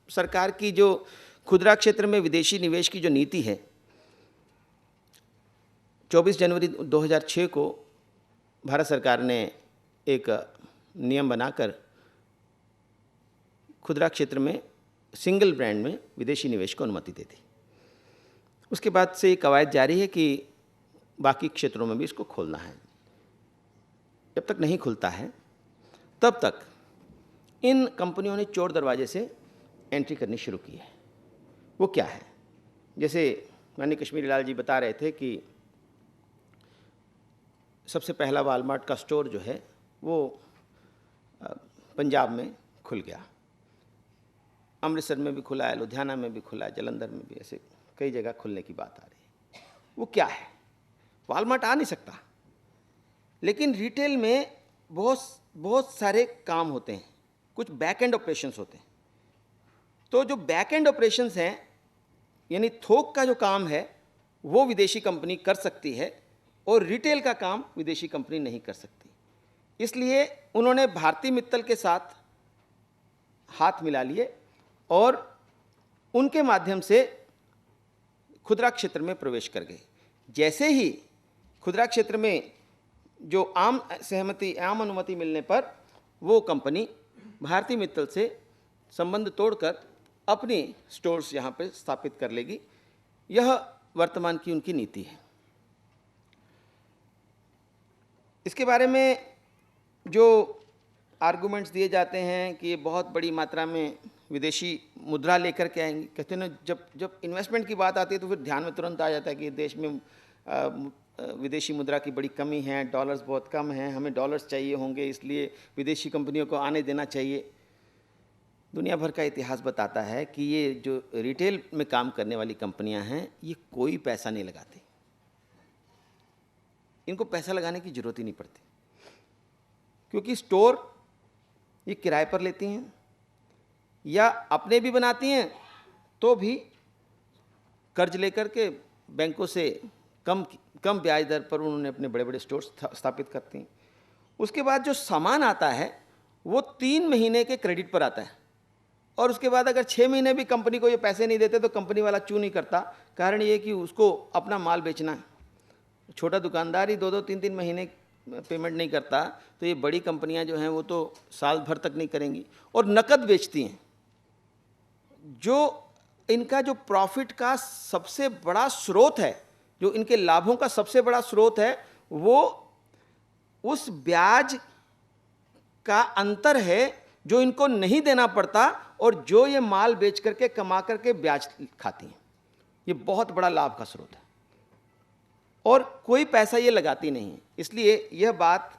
सरकार की जो खुदरा क्षेत्र में विदेशी निवेश की जो नीति है, 24 जनवरी 2006 को भारत सरकार ने एक नियम बनाकर खुदरा क्षेत्र में सिंगल ब्रांड में विदेशी निवेश को अनुमति दे दी। उसके बाद से ये कवायद जारी है कि बाकी क्षेत्रों में भी इसको खोलना है। जब तक नहीं खुलता है तब तक इन कंपनियों ने चोर दरवाजे से एंट्री करनी शुरू की है। वो क्या है? जैसे माननीय कश्मीरी लाल जी बता रहे थे कि सबसे पहला वालमार्ट का स्टोर जो है वो पंजाब में खुल गया, अमृतसर में भी खुला है, लुधियाना में भी खुला है, जलंधर में भी, ऐसे कई जगह खुलने की बात आ रही है। वो क्या है? वालमार्ट आ नहीं सकता, लेकिन रिटेल में बहुत सारे काम होते हैं, कुछ बैक एंड ऑपरेशंस होते हैं। तो जो बैक एंड ऑपरेशंस हैं, यानी थोक का जो काम है वो विदेशी कंपनी कर सकती है और रिटेल का काम विदेशी कंपनी नहीं कर सकती। इसलिए उन्होंने भारती मित्तल के साथ हाथ मिला लिए और उनके माध्यम से खुदरा क्षेत्र में प्रवेश कर गए। जैसे ही खुदरा क्षेत्र में जो आम अनुमति मिलने पर वो कंपनी भारती मित्तल से संबंध तोड़कर अपनी स्टोर्स यहाँ पे स्थापित कर लेगी। यह वर्तमान की उनकी नीति है। इसके बारे में जो आर्गुमेंट्स दिए जाते हैं कि ये बहुत बड़ी मात्रा में विदेशी मुद्रा लेकर के आएंगे, कहते हैं ना, जब इन्वेस्टमेंट की बात आती है तो फिर ध्यान में तुरंत आ जाता है कि देश में विदेशी मुद्रा की बड़ी कमी है, डॉलर्स बहुत कम हैं, हमें डॉलर्स चाहिए होंगे, इसलिए विदेशी कंपनियों को आने देना चाहिए। दुनिया भर का इतिहास बताता है कि ये जो रिटेल में काम करने वाली कंपनियां हैं ये कोई पैसा नहीं लगाती, इनको पैसा लगाने की ज़रूरत ही नहीं पड़ती, क्योंकि स्टोर ये किराए पर लेती हैं या अपने भी बनाती हैं तो भी कर्ज लेकर के बैंकों से कम ब्याज दर पर उन्होंने अपने बड़े बड़े स्टोर स्थापित करती हैं। उसके बाद जो सामान आता है वो 3 महीने के क्रेडिट पर आता है और उसके बाद अगर 6 महीने भी कंपनी को ये पैसे नहीं देते तो कंपनी वाला चू नहीं करता। कारण ये कि उसको अपना माल बेचना है। छोटा दुकानदार ही 2-2, 3-3 महीने पेमेंट नहीं करता, तो ये बड़ी कंपनियां जो हैं वो तो साल भर तक नहीं करेंगी और नकद बेचती हैं। जो इनका जो प्रॉफिट का सबसे बड़ा स्रोत है, जो इनके लाभों का सबसे बड़ा स्रोत है, वो उस ब्याज का अंतर है जो इनको नहीं देना पड़ता और जो ये माल बेच करके कमा करके ब्याज खाती हैं। ये बहुत बड़ा लाभ का स्रोत है और कोई पैसा ये लगाती नहीं है। इसलिए यह बात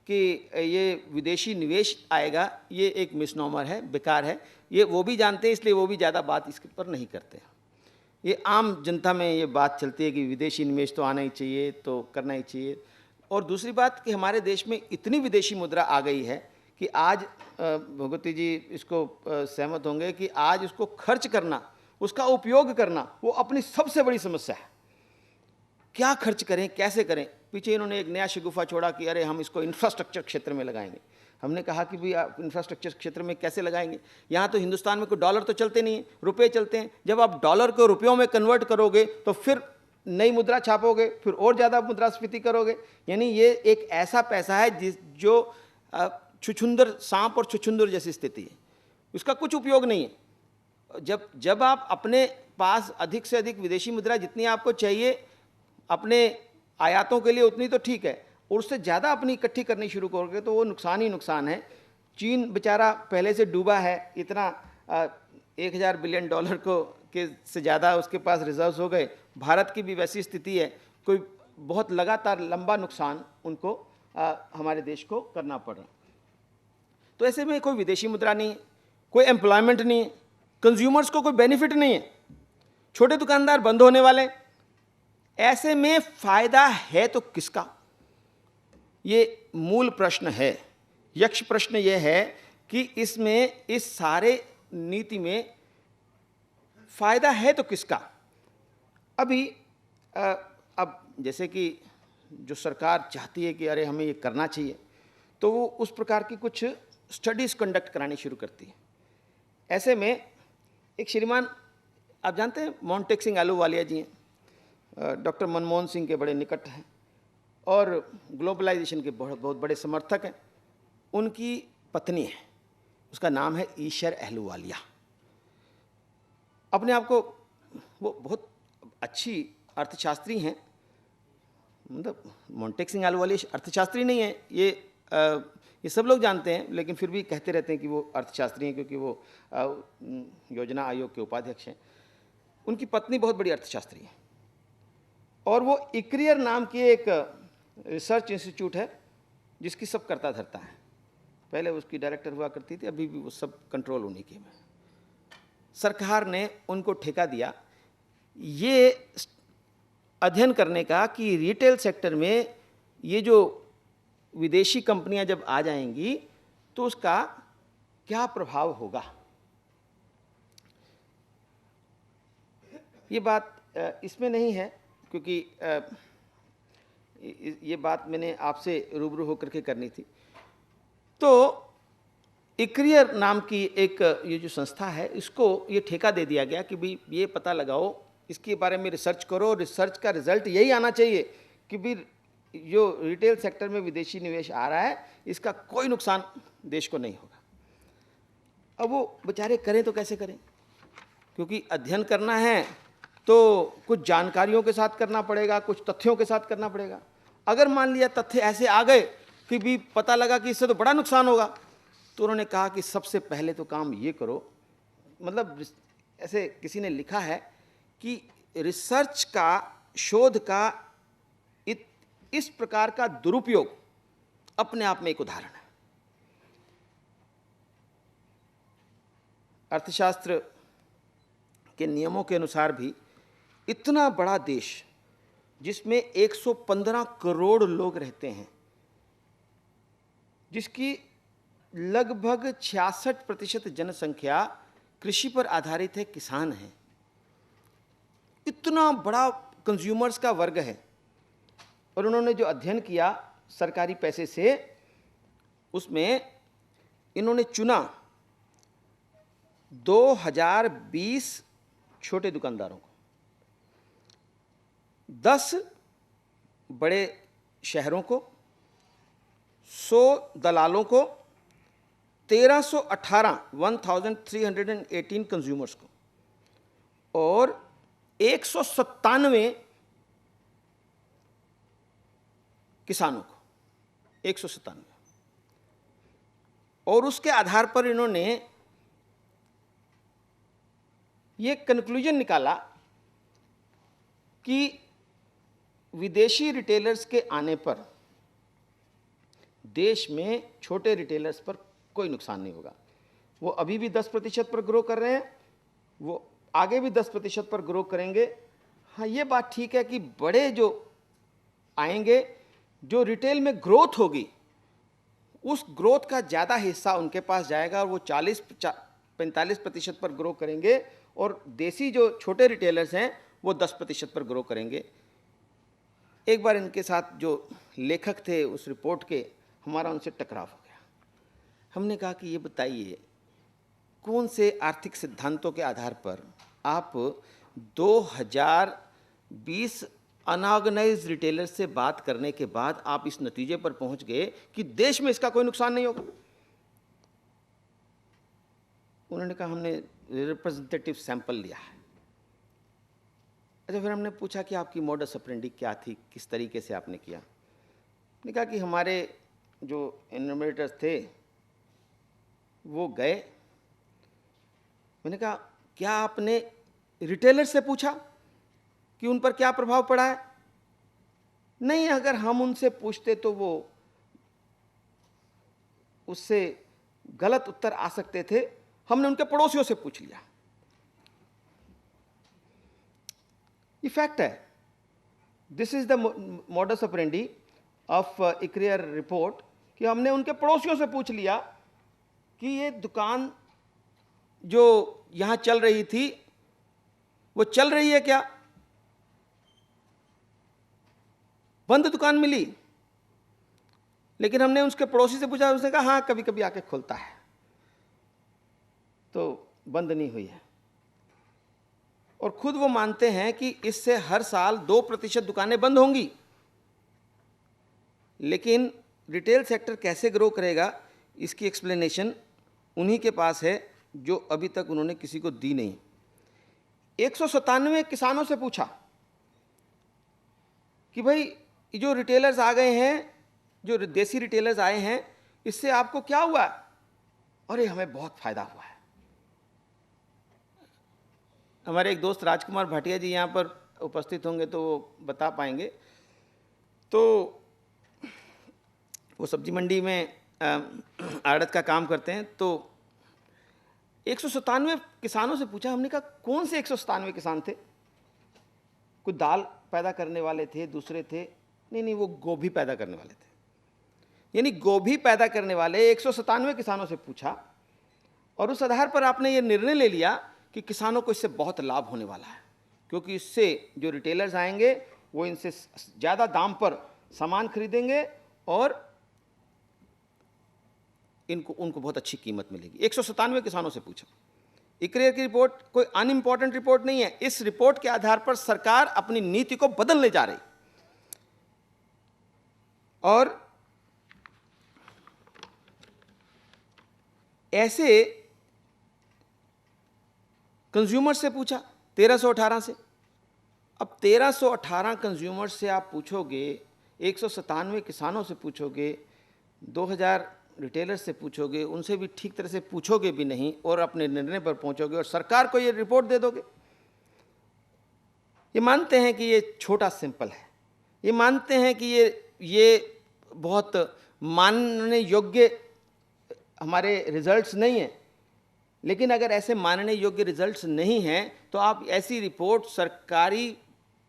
कि ये विदेशी निवेश आएगा ये एक मिसनोमर है, बेकार है। ये वो भी जानते हैं, इसलिए वो भी ज़्यादा बात इसके पर नहीं करते। ये आम जनता में ये बात चलती है कि विदेशी निवेश तो आना ही चाहिए, तो करना ही चाहिए। और दूसरी बात कि हमारे देश में इतनी विदेशी मुद्रा आ गई है कि आज भगवती जी इसको सहमत होंगे कि आज उसको खर्च करना, उसका उपयोग करना, वो अपनी सबसे बड़ी समस्या है। क्या खर्च करें, कैसे करें? पीछे इन्होंने एक नया शगुफा छोड़ा कि अरे हम इसको इंफ्रास्ट्रक्चर क्षेत्र में लगाएंगे। हमने कहा कि भाई आप इंफ्रास्ट्रक्चर क्षेत्र में कैसे लगाएंगे? यहाँ तो हिंदुस्तान में कोई डॉलर तो चलते नहीं है, रुपए चलते हैं। जब आप डॉलर को रुपयों में कन्वर्ट करोगे तो फिर नई मुद्रा छापोगे, फिर और ज़्यादा मुद्रास्फीति करोगे। यानी ये एक ऐसा पैसा है जो छुछुंदर, सांप और छुछुंदर जैसी स्थिति है, उसका कुछ उपयोग नहीं है। जब आप अपने पास अधिक से अधिक विदेशी मुद्रा जितनी आपको चाहिए अपने आयातों के लिए उतनी तो ठीक है, और उससे ज़्यादा अपनी इकट्ठी करनी शुरू करोगे तो वो नुकसान ही नुकसान है। चीन बेचारा पहले से डूबा है, इतना 1000 बिलियन डॉलर के से ज़्यादा उसके पास रिजर्व्स हो गए। भारत की भी वैसी स्थिति है, कोई बहुत लगातार लंबा नुकसान उनको हमारे देश को करना पड़ रहा। तो ऐसे में कोई विदेशी मुद्रा नहीं है, कोई एम्प्लॉयमेंट नहीं है, कंज्यूमर्स को कोई बेनिफिट नहीं है, छोटे दुकानदार बंद होने वाले हैं। ऐसे में फायदा है तो किसका? ये मूल प्रश्न है। यक्ष प्रश्न ये है कि इसमें, इस सारे नीति में फायदा है तो किसका? अभी अब जैसे कि जो सरकार चाहती है कि अरे हमें ये करना चाहिए, तो वो उस प्रकार की कुछ स्टडीज कंडक्ट करानी शुरू करती है। ऐसे में एक श्रीमान, आप जानते हैं मोंटेक सिंह आलूवालिया जी हैं, डॉक्टर मनमोहन सिंह के बड़े निकट हैं और ग्लोबलाइजेशन के बहुत बड़े समर्थक हैं। उनकी पत्नी है, उसका नाम है ईशर अहलूवालिया। अपने आप को वो बहुत अच्छी अर्थशास्त्री हैं, मतलब मोंटेक सिंह आलूवालिया अर्थशास्त्री नहीं है, ये सब लोग जानते हैं, लेकिन फिर भी कहते रहते हैं कि वो अर्थशास्त्री हैं, क्योंकि वो योजना आयोग के उपाध्यक्ष हैं। उनकी पत्नी बहुत बड़ी अर्थशास्त्री है और वो इक्रियर नाम की एक रिसर्च इंस्टीट्यूट है जिसकी सब करता धरता है। पहले उसकी डायरेक्टर हुआ करती थी, अभी भी वो सब कंट्रोल उन्हीं के में। सरकार ने उनको ठेका दिया ये अध्ययन करने का कि रिटेल सेक्टर में ये जो विदेशी कंपनियां जब आ जाएंगी तो उसका क्या प्रभाव होगा। ये बात इसमें नहीं है, क्योंकि ये बात मैंने आपसे रूबरू होकर के करनी थी। तो इक्रियर नाम की एक ये जो संस्था है, इसको ये ठेका दे दिया गया कि भाई ये पता लगाओ, इसके बारे में रिसर्च करो। रिसर्च का रिजल्ट यही आना चाहिए कि भाई जो रिटेल सेक्टर में विदेशी निवेश आ रहा है, इसका कोई नुकसान देश को नहीं होगा। अब वो बेचारे करें तो कैसे करें, क्योंकि अध्ययन करना है तो कुछ जानकारियों के साथ करना पड़ेगा, कुछ तथ्यों के साथ करना पड़ेगा। अगर मान लिया तथ्य ऐसे आ गए कि भी पता लगा कि इससे तो बड़ा नुकसान होगा, तो उन्होंने कहा कि सबसे पहले तो काम ये करो, मतलब ऐसे किसी ने लिखा है कि रिसर्च का, शोध का इस प्रकार का दुरुपयोग अपने आप में एक उदाहरण है। अर्थशास्त्र के नियमों के अनुसार भी इतना बड़ा देश जिसमें 115 करोड़ लोग रहते हैं, जिसकी लगभग 66% जनसंख्या कृषि पर आधारित है, किसान है, इतना बड़ा कंज्यूमर्स का वर्ग है। और उन्होंने जो अध्ययन किया सरकारी पैसे से, उसमें इन्होंने चुना 2020 छोटे दुकानदारों को, 10 बड़े शहरों को, 100 दलालों को, 1318 कंज्यूमर्स को और 197 किसानों को, 197। और उसके आधार पर इन्होंने ये कंक्लूजन निकाला कि विदेशी रिटेलर्स के आने पर देश में छोटे रिटेलर्स पर कोई नुकसान नहीं होगा। वो अभी भी 10% पर ग्रो कर रहे हैं, वो आगे भी 10% पर ग्रो करेंगे। हाँ, ये बात ठीक है कि बड़े जो आएंगे, जो रिटेल में ग्रोथ होगी, उस ग्रोथ का ज़्यादा हिस्सा उनके पास जाएगा और वो 40-45% पर ग्रो करेंगे, और देसी जो छोटे रिटेलर्स हैं वो 10% पर ग्रो करेंगे। एक बार इनके साथ जो लेखक थे उस रिपोर्ट के, हमारा उनसे टकराव हो गया। हमने कहा कि ये बताइए कौन से आर्थिक सिद्धांतों के आधार पर आप 2020 अनऑर्गेनाइज्ड रिटेलर से बात करने के बाद आप इस नतीजे पर पहुंच गए कि देश में इसका कोई नुकसान नहीं होगा। उन्होंने कहा हमने रिप्रेजेंटेटिव सैंपल लिया है। अच्छा, फिर हमने पूछा कि आपकी मॉडस ऑपरेंडी क्या थी, किस तरीके से आपने किया। ने कहा कि हमारे जो एन्यूमरेटर्स थे वो गए। मैंने कहा क्या आपने रिटेलर से पूछा कि उन पर क्या प्रभाव पड़ा है? नहीं, अगर हम उनसे पूछते तो वो उससे गलत उत्तर आ सकते थे, हमने उनके पड़ोसियों से पूछ लिया। ये फैक्ट है। This is the modus operandi of इक्रियर रिपोर्ट कि हमने उनके पड़ोसियों से पूछ लिया कि ये दुकान जो यहां चल रही थी वो चल रही है क्या, बंद दुकान मिली। लेकिन हमने उसके पड़ोसी से पूछा, उसने कहा हाँ कभी कभी आके खुलता है, तो बंद नहीं हुई है। और खुद वो मानते हैं कि इससे हर साल 2% दुकानें बंद होंगी। लेकिन रिटेल सेक्टर कैसे ग्रो करेगा, इसकी एक्सप्लेनेशन उन्हीं के पास है जो अभी तक उन्होंने किसी को दी नहीं। 197 किसानों से पूछा कि भाई ये जो रिटेलर्स आ गए हैं, जो देसी रिटेलर्स आए हैं, इससे आपको क्या हुआ? अरे हमें बहुत फायदा हुआ है। हमारे एक दोस्त राजकुमार भाटिया जी यहाँ पर उपस्थित होंगे तो वो बता पाएंगे। तो वो सब्जी मंडी में आड़त का काम करते हैं। तो 197 किसानों से पूछा, हमने कहा कौन से 197 किसान थे? कुछ दाल पैदा करने वाले थे, दूसरे थे, नहीं वो गोभी पैदा करने वाले थे। यानी गोभी पैदा करने वाले 197 किसानों से पूछा और उस आधार पर आपने ये निर्णय ले लिया कि किसानों को इससे बहुत लाभ होने वाला है, क्योंकि इससे जो रिटेलर्स आएंगे वो इनसे ज़्यादा दाम पर सामान खरीदेंगे और उनको बहुत अच्छी कीमत मिलेगी। 197 किसानों से पूछा। इक्रियर की रिपोर्ट कोई अनइम्पॉर्टेंट रिपोर्ट नहीं है। इस रिपोर्ट के आधार पर सरकार अपनी नीति को बदलने जा रही और ऐसे कंज्यूमर से पूछा 1318 से। अब 1318 कंज्यूमर से आप पूछोगे, 197 किसानों से पूछोगे, 2000 रिटेलर्स से पूछोगे, उनसे भी ठीक तरह से पूछोगे भी नहीं और अपने निर्णय पर पहुंचोगे और सरकार को ये रिपोर्ट दे दोगे। ये मानते हैं कि ये छोटा सिंपल है, ये मानते हैं कि ये बहुत मानने योग्य हमारे रिजल्ट्स नहीं हैं। लेकिन अगर ऐसे मानने योग्य रिजल्ट्स नहीं हैं तो आप ऐसी रिपोर्ट सरकारी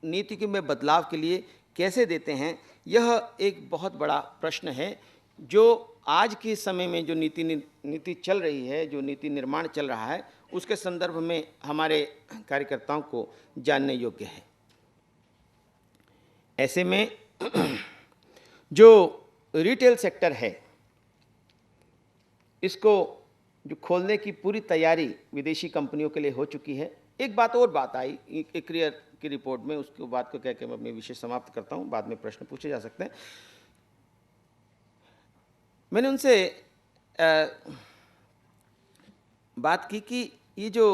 नीति में बदलाव के लिए कैसे देते हैं? यह एक बहुत बड़ा प्रश्न है जो आज के समय में जो नीति चल रही है, जो नीति निर्माण चल रहा है, उसके संदर्भ में हमारे कार्यकर्ताओं को जानने योग्य है। ऐसे में जो रिटेल सेक्टर है, इसको जो खोलने की पूरी तैयारी विदेशी कंपनियों के लिए हो चुकी है। एक बात आई इक्रियर की रिपोर्ट में, उसके बात को कह के मैं अपने विषय समाप्त करता हूं, बाद में प्रश्न पूछे जा सकते हैं। मैंने उनसे बात की कि ये जो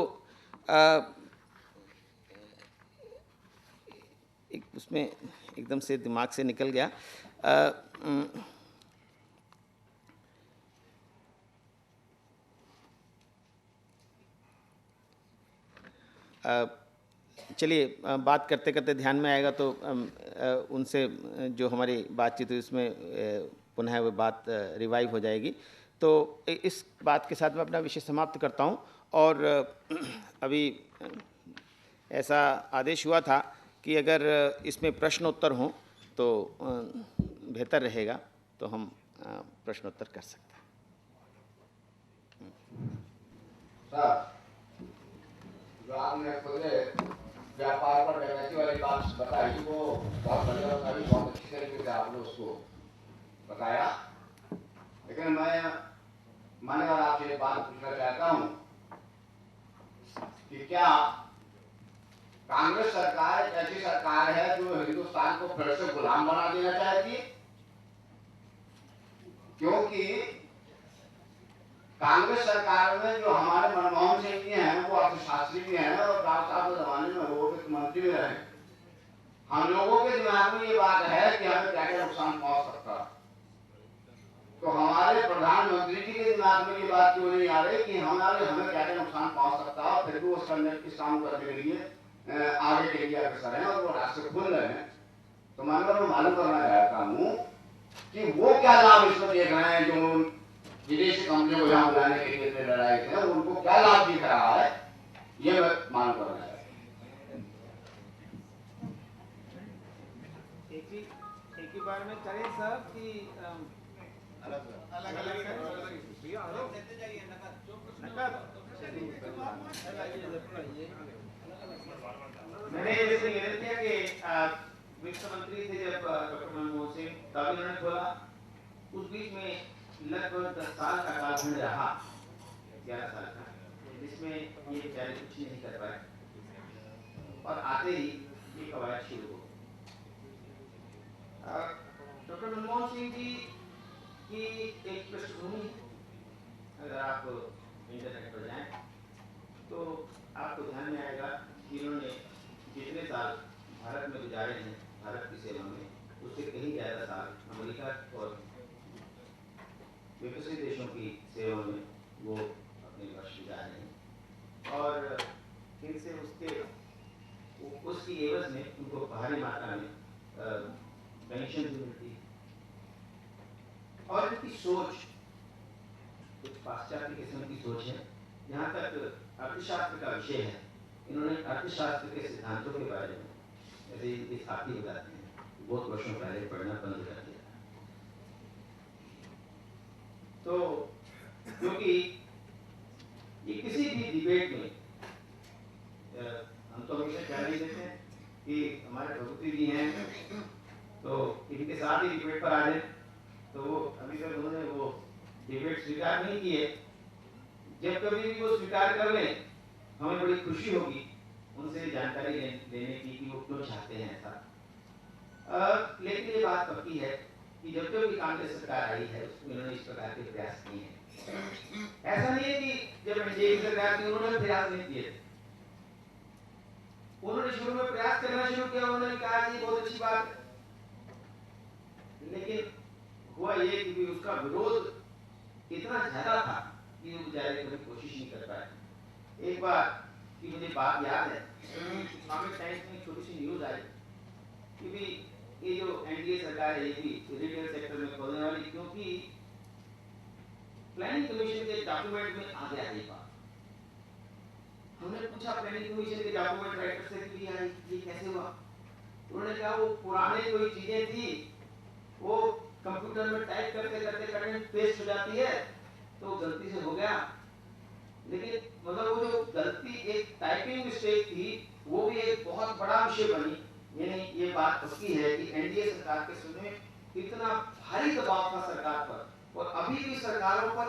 उसमें एकदम से दिमाग से निकल गया, चलिए बात करते करते ध्यान में आएगा तो उनसे जो हमारी बातचीत हुई उसमें पुनः वो बात रिवाइव हो जाएगी। तो इस बात के साथ मैं अपना विषय समाप्त करता हूं। और अभी ऐसा आदेश हुआ था कि अगर इसमें प्रश्नोत्तर हों तो बेहतर रहेगा, तो हम प्रश्नोत्तर कर सकते हैं। जो आपने खुले व्यापार पर डकैती वाली बात बताई वो बहुत बढ़िया बताई, बहुत अच्छी तरीके से आपने उसको बताया। लेकिन मैं मान्यवर आपसे ये बात पूछना चाहता हूँ कि क्या कांग्रेस सरकार एक ऐसी सरकार है जो हिंदुस्तान को फिर से गुलाम बना देना चाहती है? क्योंकि कांग्रेस सरकार में जो हमारे मनमोहन सिंह जी हैं वो अर्थशास्त्री भी हैं और राव साहब के जमाने में वो वित्त मंत्री भी रहे। हम लोगों के दिमाग में ये बात है कि हमें क्या क्या नुकसान पहुंच सकता, तो हमारे प्रधानमंत्री जी के दिमाग में ये बात क्यों नहीं आ रही कि हमें क्या क्या नुकसान पहुंच सकता है, फिर भी उस इस काम करने के लिए आगे के लिए अग्रसर हैं और वो रास्ते खुल रहे हैं। तो मैं मालूम करना चाहता हूँ कि वो क्या लाभ इसमें देख रहे हैं जो विदेशी कंपनियों को यहाँ बुलाने के लिए लड़ाई थे, उनको क्या लाभ दिख रहा है ये मैं मालूम करना चाहता हूँ। एक ही बार में करें सब कि मैंने जैसे निवेदन किया कि वित्त मंत्री थे जब डॉक्टर मनमोहन सिंह, तब उन्होंने खोला। उस बीच में लगभग 10 साल का कालखंड रहा, 11 साल का, जिसमें ये बेचारे कुछ नहीं कर पाए और आते ही ये कवायद शुरू हो। डॉक्टर मनमोहन सिंह जी की एक पृष्ठभूमि, अगर आप इंटरनेट पर जाएं तो आपको ध्यान में आएगा कि इन्होंने जितने साल भारत में गुजारे हैं भारत की सेवा में, उससे कहीं ज़्यादा साल अमेरिका और विकसित देशों की सेवा में वो अपने वर्ष गुजारे हैं और फिर से उसकी एवज में उनको भारी मात्रा में पेंशन भी मिलती है। और इनकी सोच कुछ पाश्चात्य किस्म की सोच है। यहाँ तक अर्थशास्त्र का विषय है, इन्होंने अर्थशास्त्र के सिद्धांतों के बारे में, जैसे ये साथी बताते हैं, बहुत वर्षों पहले पढ़ना बंद कर दिया। तो क्योंकि ये किसी भी डिबेट में हम तो हमेशा ख्याल नहीं देते हैं कि हमारे प्रभुति जी हैं तो इनके साथ ही डिबेट पर आ जाए, तो वो अभी तक उन्होंने वो डिबेट स्वीकार नहीं किए। जब कभी भी वो स्वीकार कर लें हमें बड़ी खुशी होगी उनसे जानकारी लेने की कि वो क्यों चाहते हैं ऐसा। लेकिन ये बात पक्की है कि जब भी कांग्रेस सरकार आई है उसमें उन्होंने इस प्रकार के प्रयास किए हैं। ऐसा नहीं है कि जब एनडीए की सरकार थी उन्होंने प्रयास नहीं किए थे। उन्होंने शुरू में प्रयास करना शुरू किया, उन्होंने कहा कि बहुत अच्छी बात है, लेकिन हुआ ये कि उसका विरोध इतना ज्यादा था कि वो बेचारे कभी कोशिश नहीं कर पाए। एक बार की मुझे बात याद है, इकोनॉमिक टाइम्स में छोटी सी न्यूज आई कि भी ये जो एनडीए सरकार है ये भी रिटेल सेक्टर में खोलने वाली, क्योंकि प्लानिंग कमीशन के डॉक्यूमेंट में आ गया ये बात। हमने पूछा प्लानिंग कमीशन के डॉक्यूमेंट राइटर से कि ये कैसे हुआ। उन्होंने कहा वो पुराने कोई चीजें थी वो कंप्यूटर में टाइप करते करते करंट पेस्ट हो जाती है तो गलती से हो गया, लेकिन मतलब वो जो गलती एक टाइपिंग मिस्टेक थी वो भी एक बहुत बड़ा विषय बनी। यानी ये बात पक्की है कि एनडीए सरकार के समय इतना भारी दबाव था सरकार पर, और अभी भी सरकारों पर,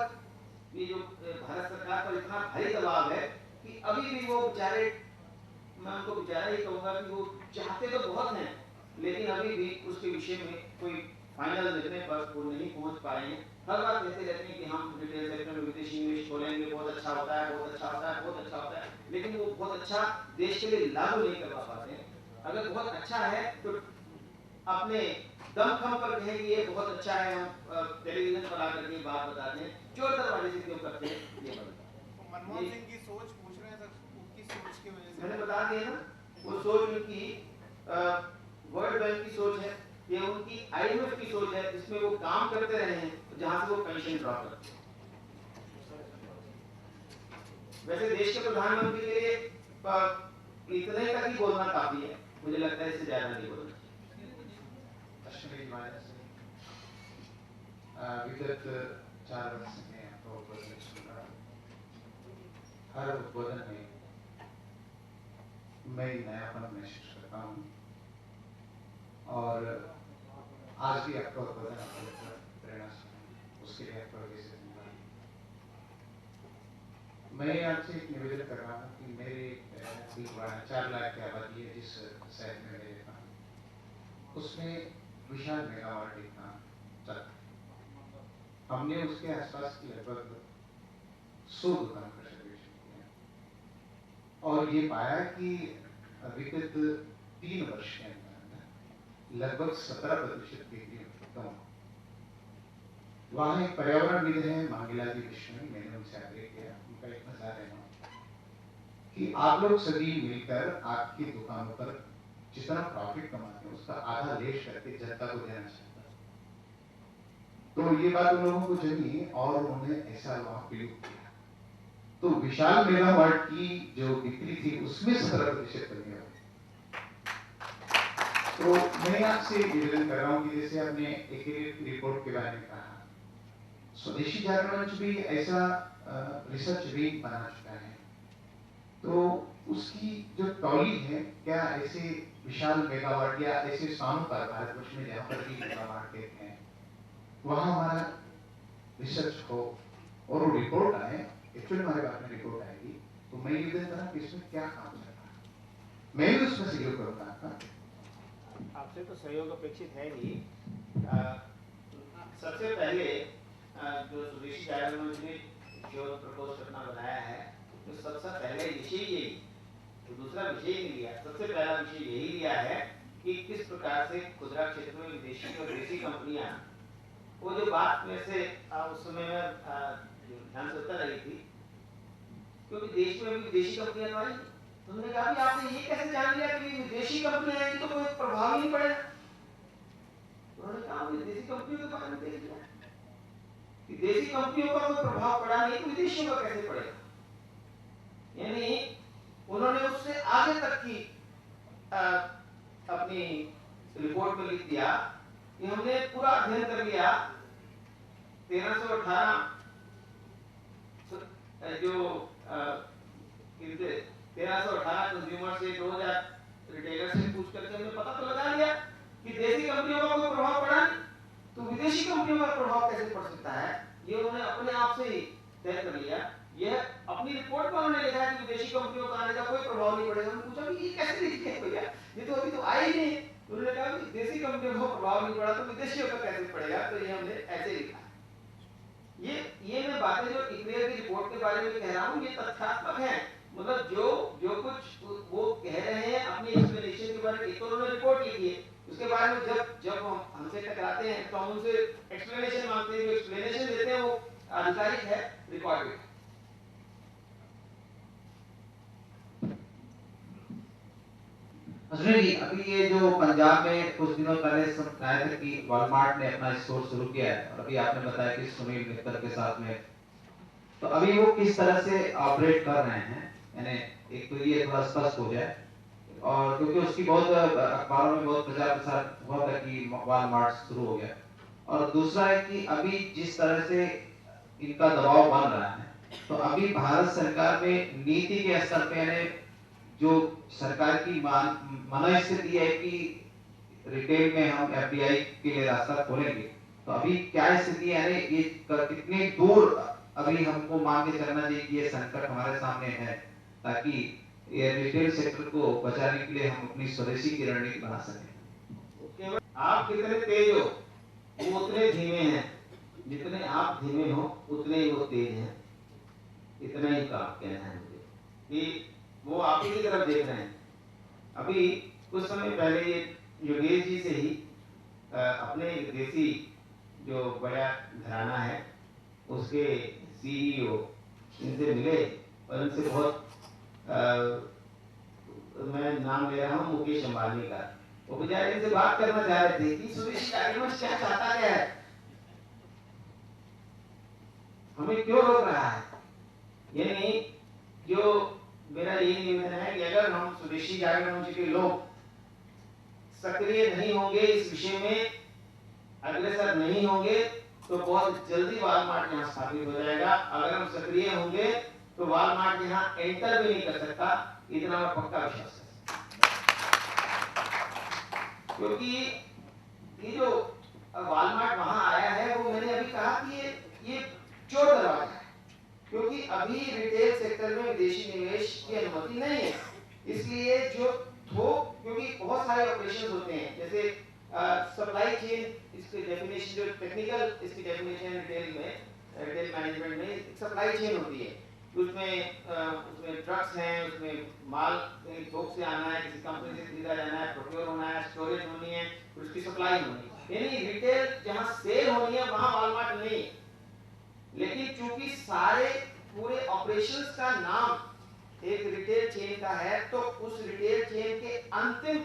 ये जो भारत सरकार पर इतना भारी दबाव है कि अभी भी वो बेचारे, मैं उनको बेचारा ही कहूँगा कि वो चाहते तो बहुत हैं लेकिन अभी भी उसके विषय में कोई फाइनल निर्णय पर वो नहीं पहुंच पाए हैं। हर बार कहते रहते हैं कि हम रिटेल सेक्टर में विदेशी निवेश खोलेंगे, बहुत अच्छा होता है, बहुत अच्छा होता है, बहुत अच्छा होता है, लेकिन वो बहुत अच्छा देश के लिए लागू नहीं करवा पाते हैं। अगर बहुत अच्छा है तो अपने दमखम पर कहें कि ये बहुत अच्छा है, हम टेलीविजन पर आकर के बात बताते हैं, चोर दरवाजे से क्यों करते हैं ये बताते। मनमोहन सिंह की सोच पूछ रहे हैं सर, उनकी सोच की वजह से मैंने बता दिया ना, वो सोच उनकी वर्ल्ड बैंक की सोच है, ये उनकी आईएमएफ की सोच है, जिसमें वो काम करते रहे हैं जहां से वो पेंशन ड्रॉ करते हैं। वैसे देश के प्रधानमंत्री के लिए इतने तक ही बोलना काफी है, मुझे लगता है इससे ज्यादा नहीं बोलना चाहिए। विगत 4 वर्ष में आपका उद्बोधन सुना, हर उद्बोधन में मैं नयापन महसूस करता हूँ और आज भी आपका उद्बोधन प्रेरणा से उसके लिए आपका वजह धन्यवाद। मैं आपसे एक निवेदन कर रहा हूँ कि मेरे 4 लाख की आबादी है जिस शहर में मैं रहता हूँ, उसमें विशाल मेगावाट इतना चलता है। हमने उसके आसपास की लगभग 100 दुकानों का सर्वेक्षण किया और ये पाया कि विगत 3 वर्ष के अंदर लगभग 17% बिक्री कम। वहाँ एक पर्यावरणविद है मांगीलाल जी विश्नोई, मैंने उनसे आग्रह किया, उनका एक मजाक है कि आप लोग सभी मिलकर आपकी दुकानों पर जितना प्रॉफिट कमाते हैं उसका आधा लेश करके जनता को देना चाहता है। तो ये बात उन लोगों को जमी और उन्होंने ऐसा वहां प्रयोग किया। तो विशाल मेगावाट की जो बिक्री थी उसमें 17% कमी आई। तो मैं आपसे निवेदन कर रहा हूँ कि जैसे आपने एक रिपोर्ट के बारे में कहा, स्वदेशी जागरण मंच भी ऐसा रिसर्च विंग बना चुका है, तो उसकी जो टॉली है, क्या ऐसे विशाल मेगावाट या ऐसे स्थानों पर भारतवर्ष में जहाँ पर भी मेगावाट कहते हैं वहाँ हमारा रिसर्च हो और वो रिपोर्ट आए, एक्चुअली हमारे पास में रिपोर्ट आएगी, तो मैं निवेदन कर रहा हूँ कि इसमें क्या काम चल रहा है, मैं भी उसमें सहयोग करूँगा आपका। आपसे तो सहयोग अपेक्षित है ही। सबसे पहले जो स्वदेशी जागरण मंच ने जो प्रपोज करना बनाया है, तो सबसे पहले विषय यही, तो दूसरा विषय नहीं लिया, सबसे पहला विषय यही लिया है कि किस प्रकार से खुदरा क्षेत्र में विदेशी और देशी कंपनियां, वो जो बात में से उस समय में ध्यान से उतर रही थी, क्योंकि देश में भी विदेशी कंपनियां तो आई, तो हमने कहा कि आपने ये कैसे जान लिया कि विदेशी कंपनियां आएंगी तो कोई प्रभाव ही नहीं पड़ेगा। उन्होंने कहा विदेशी कंपनियों के बारे में देख लिया, विदेशी कंपनियों का कोई प्रभाव पड़ा नहीं तो विदेशियों का कैसे पड़ेगा। यानी उन्होंने उससे आगे तक की अपनी रिपोर्ट में लिख दिया कि हमने पूरा अध्ययन कर लिया 1318 जो 1318 कंज्यूमर से 2000 रिटेलर से पूछ करके हमने पता तो लगा लिया कि देशी कंपनियों का कोई प्रभाव पड़ा नहीं, तो विदेशी कंपनियों का प्रभाव कैसे पड़ सकता है, ये उन्होंने अपने आप से ही तय कर लिया। यह अपनी रिपोर्ट में उन्होंने लिखा है कि विदेशी कंपनियों का आने का कोई प्रभाव नहीं पड़ेगा। हमने पूछा कि ये कैसे लिखे हैं भैया, ये तो अभी तो आई नहीं। उन्होंने कहा कि देशी कंपनियों का प्रभाव नहीं पड़ा तो विदेशियों का कैसे पड़ेगा, तो ये हमने ऐसे लिखा। ये मैं बातें जो इक्रियर की रिपोर्ट के बारे में कह रहा हूँ, ये तथ्यात्मक है। मतलब जो कुछ वो कह रहे हैं अपनी एक्सप्लेनेशन के बारे में, एक तो उन्होंने रिपोर्ट लिखी है, उसके बारे में जब हम हमसे टकराते हैं तो हम उनसे एक्सप्लेनेशन मांगते हैं, जो एक्सप्लेनेशन देते हैं वो आधिकारिक है, रिकॉर्डेड है। अश्विनी जी, अभी ये जो पंजाब में कुछ दिनों पहले सुनाया था कि वॉलमार्ट ने अपना स्टोर शुरू किया है, और अभी आपने बताया कि सुनील मित्तल के साथ में, तो अभी वो किस तरह से ऑपरेट कर रहे हैं, यानी एक तो ये थोड़ा स्पष्ट हो जाए, और क्योंकि उसकी बहुत अखबारों में बहुत प्रचार प्रसार हुआ था कि वॉलमार्ट शुरू हो गया, और दूसरा है कि अभी जिस तरह से इनका दबाव बन रहा है, तो अभी भारत सरकार में नीति के स्तर पे यानी जो सरकार की मनोस्थिति है कि रिटेल में हम एफडीआई के लिए रास्ता खोलेंगे, तो अभी क्या स्थिति है, ये कितनी दूर अभी हमको मान के चलना चाहिए कि ये संकट हमारे सामने है, ताकि ये रिटेल सेक्टर को बचाने के लिए हम अपनी स्वदेशी की रणनीति बना सकें। आप कितने तेज हो वो उतने धीमे हैं, जितने आप धीमे हो उतने ही वो तेज हैं। इतना ही काम कहना है मुझे कि वो आप ही की तरफ देख रहे हैं। अभी कुछ समय पहले ये योगेश जी से ही अपने देसी जो बड़ा घराना है उसके सीईओ इनसे मिले, और इनसे बहुत मैं नाम ले रहा हूँ मुकेश अंबानी का, वो बेचारे इनसे बात करना चाह रहे थे कि स्वदेशी जागरण मंच क्या चाहता क्या है, हमें क्यों रोक रहा है। यानी जो मेरा यही निवेदन है कि अगर हम स्वदेशी जागरण मंच के लोग सक्रिय नहीं होंगे, इस विषय में अग्रसर नहीं होंगे, तो बहुत जल्दी वॉलमार्ट यहाँ स्थापित हो जाएगा। अगर हम सक्रिय होंगे तो वॉलमार्ट यहाँ एंटर भी नहीं कर सकता, इतना मैं पक्का विश्वास है। क्योंकि ये जो वॉलमार्ट वहां आया है वो मैंने अभी कहा कि ये चोर दरवाजा है, क्योंकि अभी रिटेल सेक्टर में विदेशी निवेश की अनुमति नहीं है। इसलिए जो थोक, क्योंकि बहुत सारे ऑपरेशन होते हैं, जैसे सप्लाई चेन, इसकी डेफिनेशन जो टेक्निकल इसकी डेफिनेशन रिटेल मैनेजमेंट में सप्लाई चेन होती है, उसमें ट्रक्स हैं, उसमें माल थोक से आना है, किसी कंपनी से खरीदा जाना है, प्रोक्योर होना है, स्टोरेज होनी है, उसकी सप्लाई होनी है। यानी रिटेल जहां सेल होनी है वहां वॉलमार्ट नहीं। लेकिन चूंकि सारे पूरे ऑपरेशंस का नाम एक रिटेल चेन का है, तो उस रिटेल चेन के अंतिम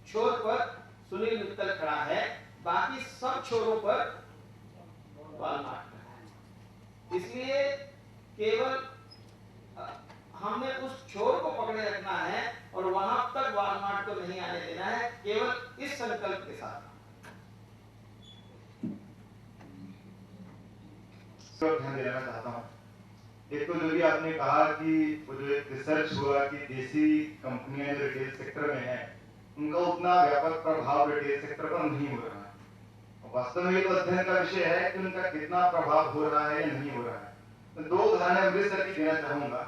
छोर पर सुनील मित्तल खड़ा है, बाकी सब छोरों पर वॉलमार्ट का है। इसलिए केवल हमने उस छोर को पकड़े रखना है और वहां तक वॉलमार्ट को नहीं आने देना है, केवल इस संकल्प के साथ। ध्यान देना चाहता हूँ। एक तो जो भी आपने कहा कि वो जो एक रिसर्च हुआ कि देसी कंपनियां जो रिटेल सेक्टर में हैं उनका उतना व्यापक प्रभाव रिटेल सेक्टर पर नहीं हो रहा है। और वास्तव में ये तो अध्ययन का विषय है कि उनका कितना प्रभाव हो रहा है या नहीं हो रहा है। मैं दो उदाहरण अमृतसर की देना चाहूंगा।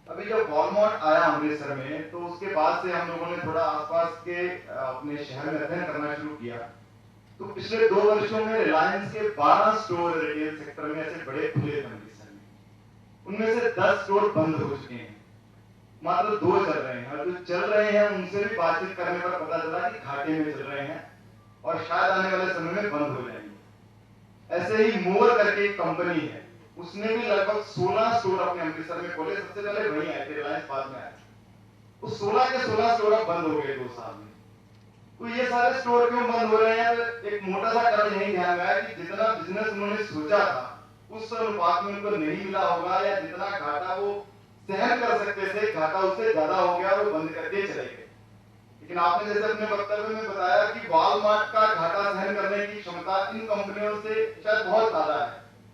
अभी जब वॉलमार्ट आया अमृतसर में तो उसके बाद से हम लोगों ने थोड़ा आसपास के अपने शहर में अध्ययन करना शुरू किया। तो पिछले 2 वर्षों में रिलायंस के 12 स्टोर रिटेल सेक्टर में ऐसे बड़े खुले थे अमृतसर में। उनमें से 10 स्टोर बंद हो चुके हैं, मात्र 2 चल रहे हैं। और जो चल रहे हैं उनसे भी बातचीत करने पर पता चला कि घाटे में चल रहे हैं और शायद आने वाले समय में बंद हो जाएंगे। ऐसे ही मोर करके एक कंपनी है, उसने भी लगभग 16 स्टोर अपने अमृतसर में खोले। सबसे पहले वही आए थे, रिलायंस बाद में आया। वो 16 के 16 स्टोर अब बंद हो गए 2 साल में। तो ये सारे स्टोर क्यों बंद हो रहे हैं? एक मोटा सा कारण यही ध्यान में आया कि जितना बिजनेस उन्होंने सोचा था उस अनुपात में उनको नहीं मिला होगा, या जितना घाटा वो सहन कर सकते थे घाटा उससे ज्यादा हो गया, वो बंद करके चले गए। लेकिन आपने जैसे अपने वक्तव्य में बताया कि वॉलमार्ट का घाटा सहन करने की क्षमता इन कंपनियों से शायद बहुत ज्यादा है,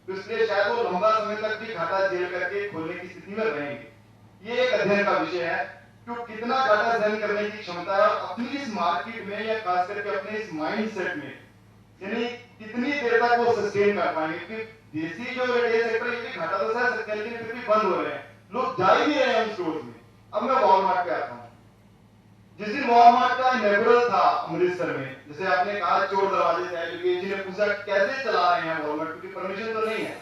तो इसलिए शायद वो लंबा समय तक भी घाटा झेल करके खोलने की स्थिति में रहेंगे। ये एक अध्ययन का विषय है कि कितना घाटा सहन करने की क्षमता है और अपनी इस मार्केट में या खास करके अपने इस माइंडसेट में, यानी कितनी देर तक वो सस्टेन कर पाएंगे। क्योंकि देसी जो रिटेल सेक्टर ये घाटा तो सह सकते हैं लेकिन फिर भी बंद हो रहे हैं, लोग जा ही नहीं रहे हैं उन स्टोर्स में। अब मैं वॉलमार्ट पे आता हूँ। जिस दिन वॉलमार्ट का इनॉग्रेशन था अमृतसर में, जैसे आपने कहा चोर दरवाजे से आए, क्योंकि जी ने पूछा कैसे चला रहे हैं वॉलमार्ट, क्योंकि परमिशन तो नहीं है।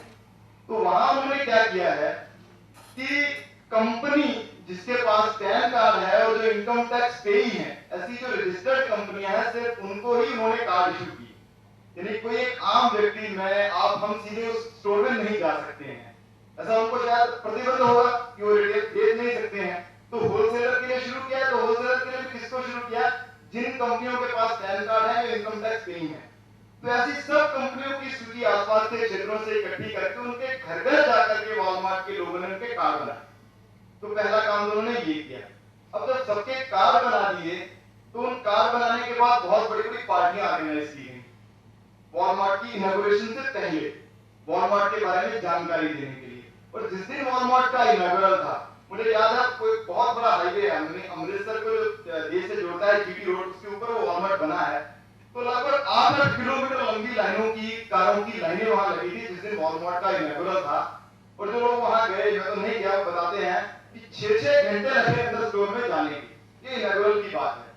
तो वहां उन्होंने क्या किया है कि कंपनी जिसके पास पैन कार्ड है और जो इनकम टैक्स पेई है, ऐसी जो रजिस्टर्ड कंपनियां हैं सिर्फ उनको ही उन्होंने कार्ड इशू किए। यानी कोई एक आम व्यक्ति में हम सीधे उस स्टोर में नहीं जा सकते हैं, ऐसा उनको शायद प्रतिबंध होगा कि वो रिटेल बेच नहीं सकते हैं। तो होलसेलर के लिए शुरू किया, तो होलसेलर के लिए किसको शुरू किया? जिन कंपनियों के पास पैन कार्ड है जो इनकम टैक्स पेइंग है। तो ऐसी सब कंपनियों की सूची आसपास के क्षेत्रों से इकट्ठी करके उनके घर घर जाकर के वॉलमार्ट के लोगों ने उनके कार्ड बनाए। तो पहला काम तो उन्होंने ये किया। अब जब सबके कार्ड बना दिए तो उन कार्ड बनाने के बाद बहुत बड़ी बड़ी पार्टियां ऑर्गेनाइज की गई वॉलमार्ट की इनॉग्रेशन से पहले, वॉलमार्ट के बारे में जानकारी देने के लिए। और जिस दिन वॉलमार्ट का इनॉग्रेशन था, मुझे याद है कोई बहुत बड़ा हाईवे है अमृतसर को जो देश से जोड़ता है, जीटी रोड, उसके ऊपर वो वॉलमार्ट बना है। तो लगभग 8 किलोमीटर लंबी लाइनों की कारों की लाइनें वहां लगी थी जिस दिन वॉलमार्ट का इनॉग्रेशन था। और जो लोग वहां गए, मैं तो नहीं गया, बताते हैं कि 6-6 घंटे लगे अंदर स्टोर में जाने के। ये इनॉग्रेशन की बात है।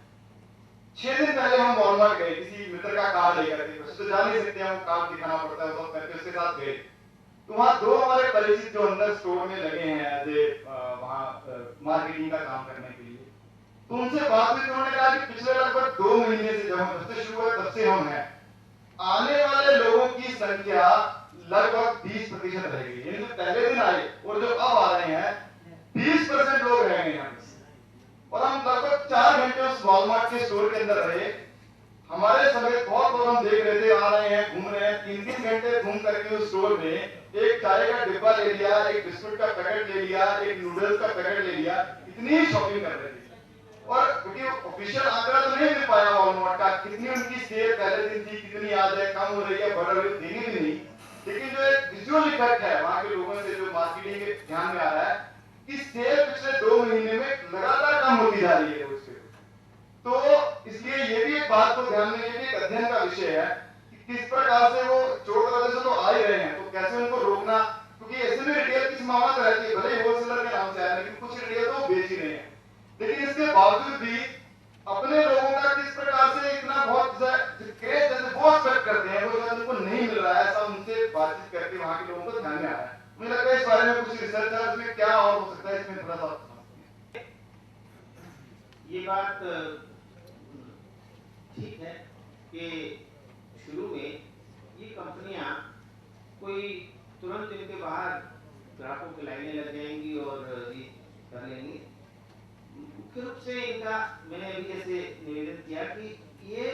6 दिन पहले हम वॉलमार्ट गए किसी मित्र का कार्ड लेकर के, वैसे तो जा नहीं सकते, हम कार्ड दिखाना पड़ता है, तो करके उसके साथ गए। तो वहां 2 हमारे परिचित जो अंदर स्टोर में लगे हैं एज वहां मार्केटिंग का काम करने के लिए, तो उनसे बात हुई। उन्होंने कहा कि पिछले लगभग 2 महीने से जब हम से शुरू हुआ तब से हम हैं, आने वाले लोगों की संख्या लगभग 20% रह गई। यानी जो पहले दिन आए और जो अब आ रहे हैं 20% लोग रह गए हैं। और हम लगभग 4 घंटे उस वॉलमार्ट के स्टोर के अंदर रहे। हमारे समेत बहुत लोग हम देख रहे थे, आ रहे हैं, घूम रहे हैं। 3-3 घंटे घूम करके उस स्टोर में एक चाय का डिब्बा ले लिया, एक बिस्कुट का पैकेट ले लिया, एक नूडल्स का पैकेट ले लिया, इतनी शॉपिंग कर रहे थे। और क्योंकि ऑफिशियल आंकड़ा तो नहीं मिल पाया वॉलमार्ट का, कितनी उनकी सेल पहले दिन थी, कितनी आज है, कम हो रही है, बढ़ रही है, देंगे भी नहीं। लेकिन जो एक विजुअल इफेक्ट है वहां के लोगों से जो मार्केटिंग के ध्यान में आ रहा है कि सेल पिछले 2 महीने में लगातार कम होती जा रही है उसके। तो इसलिए ये भी एक बात को ध्यान में, ये भी एक अध्ययन का विषय है कि किस प्रकार से वो चोर दरवाजे से तो आ ही रहे हैं, तो कैसे उनको रोकना। क्योंकि ऐसे में रिटेल की संभावना रहती है, भले ही होलसेलर के नाम से आया, लेकिन कुछ रिटेल तो बेच ही रहे हैं। लेकिन इसके बावजूद भी अपने लोगों का किस प्रकार से इतना बहुत क्रेज जैसे वो एक्सपेक्ट करते हैं, वो शायद उनको नहीं मिल रहा है, ऐसा उनसे बातचीत करके वहां के लोगों को ध्यान में आ रहा है। मुझे लगता है इस बारे में कुछ रिसर्च है, उसमें क्या और हो सकता है, इसमें थोड़ा सा ये बात ठीक है कि शुरू में ये कंपनियां कोई तुरंत इनके बाहर ग्राहकों की लाइनें लग जाएंगी और ये कर लेंगी। मुख्य रूप से इनका, मैंने अभी जैसे निवेदन किया कि ये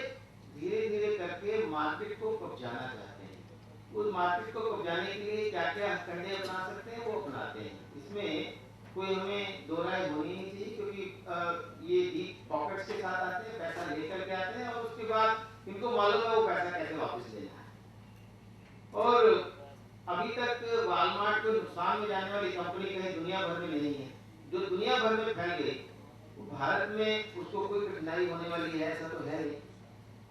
धीरे धीरे करके मार्केट को कब्जाना चाहते हैं। उस मार्केट को कब्जाने के लिए क्या क्या हथकंडे अपना सकते हैं वो अपनाते हैं। इसमें कोई हमें दो राय होनी नहीं चाहिए, क्योंकि ये डीप पॉकेट्स के साथ आते हैं, पैसा लेकर के आते हैं और उसके बाद इनको मालूम है वो पैसा कैसे वापस लेना है। और अभी तक वॉलमार्ट को नुकसान में जाने वाली कंपनी कहीं दुनिया भर में नहीं है। जो दुनिया भर में फैल गई भारत में उसको कोई कठिनाई होने वाली है ऐसा तो है नहीं,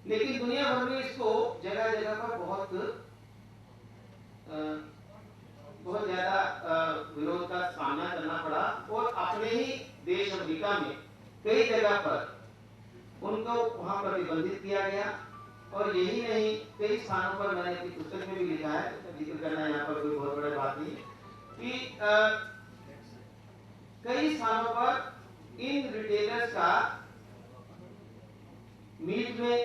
लेकिन दुनिया भर में इसको जगह जगह पर बहुत ज्यादा विरोध का सामना करना पड़ा और अपने ही देश अमेरिका में कई जगह पर उनको वहां प्रतिबंधित किया गया। और यही नहीं, कई स्थानों पर मैंने अपनी पुस्तक में भी लिखा है, जिक्र करना यहाँ पर कोई बहुत बड़ी बात नहीं कि कई स्थानों पर इन रिटेलर्स का मीट में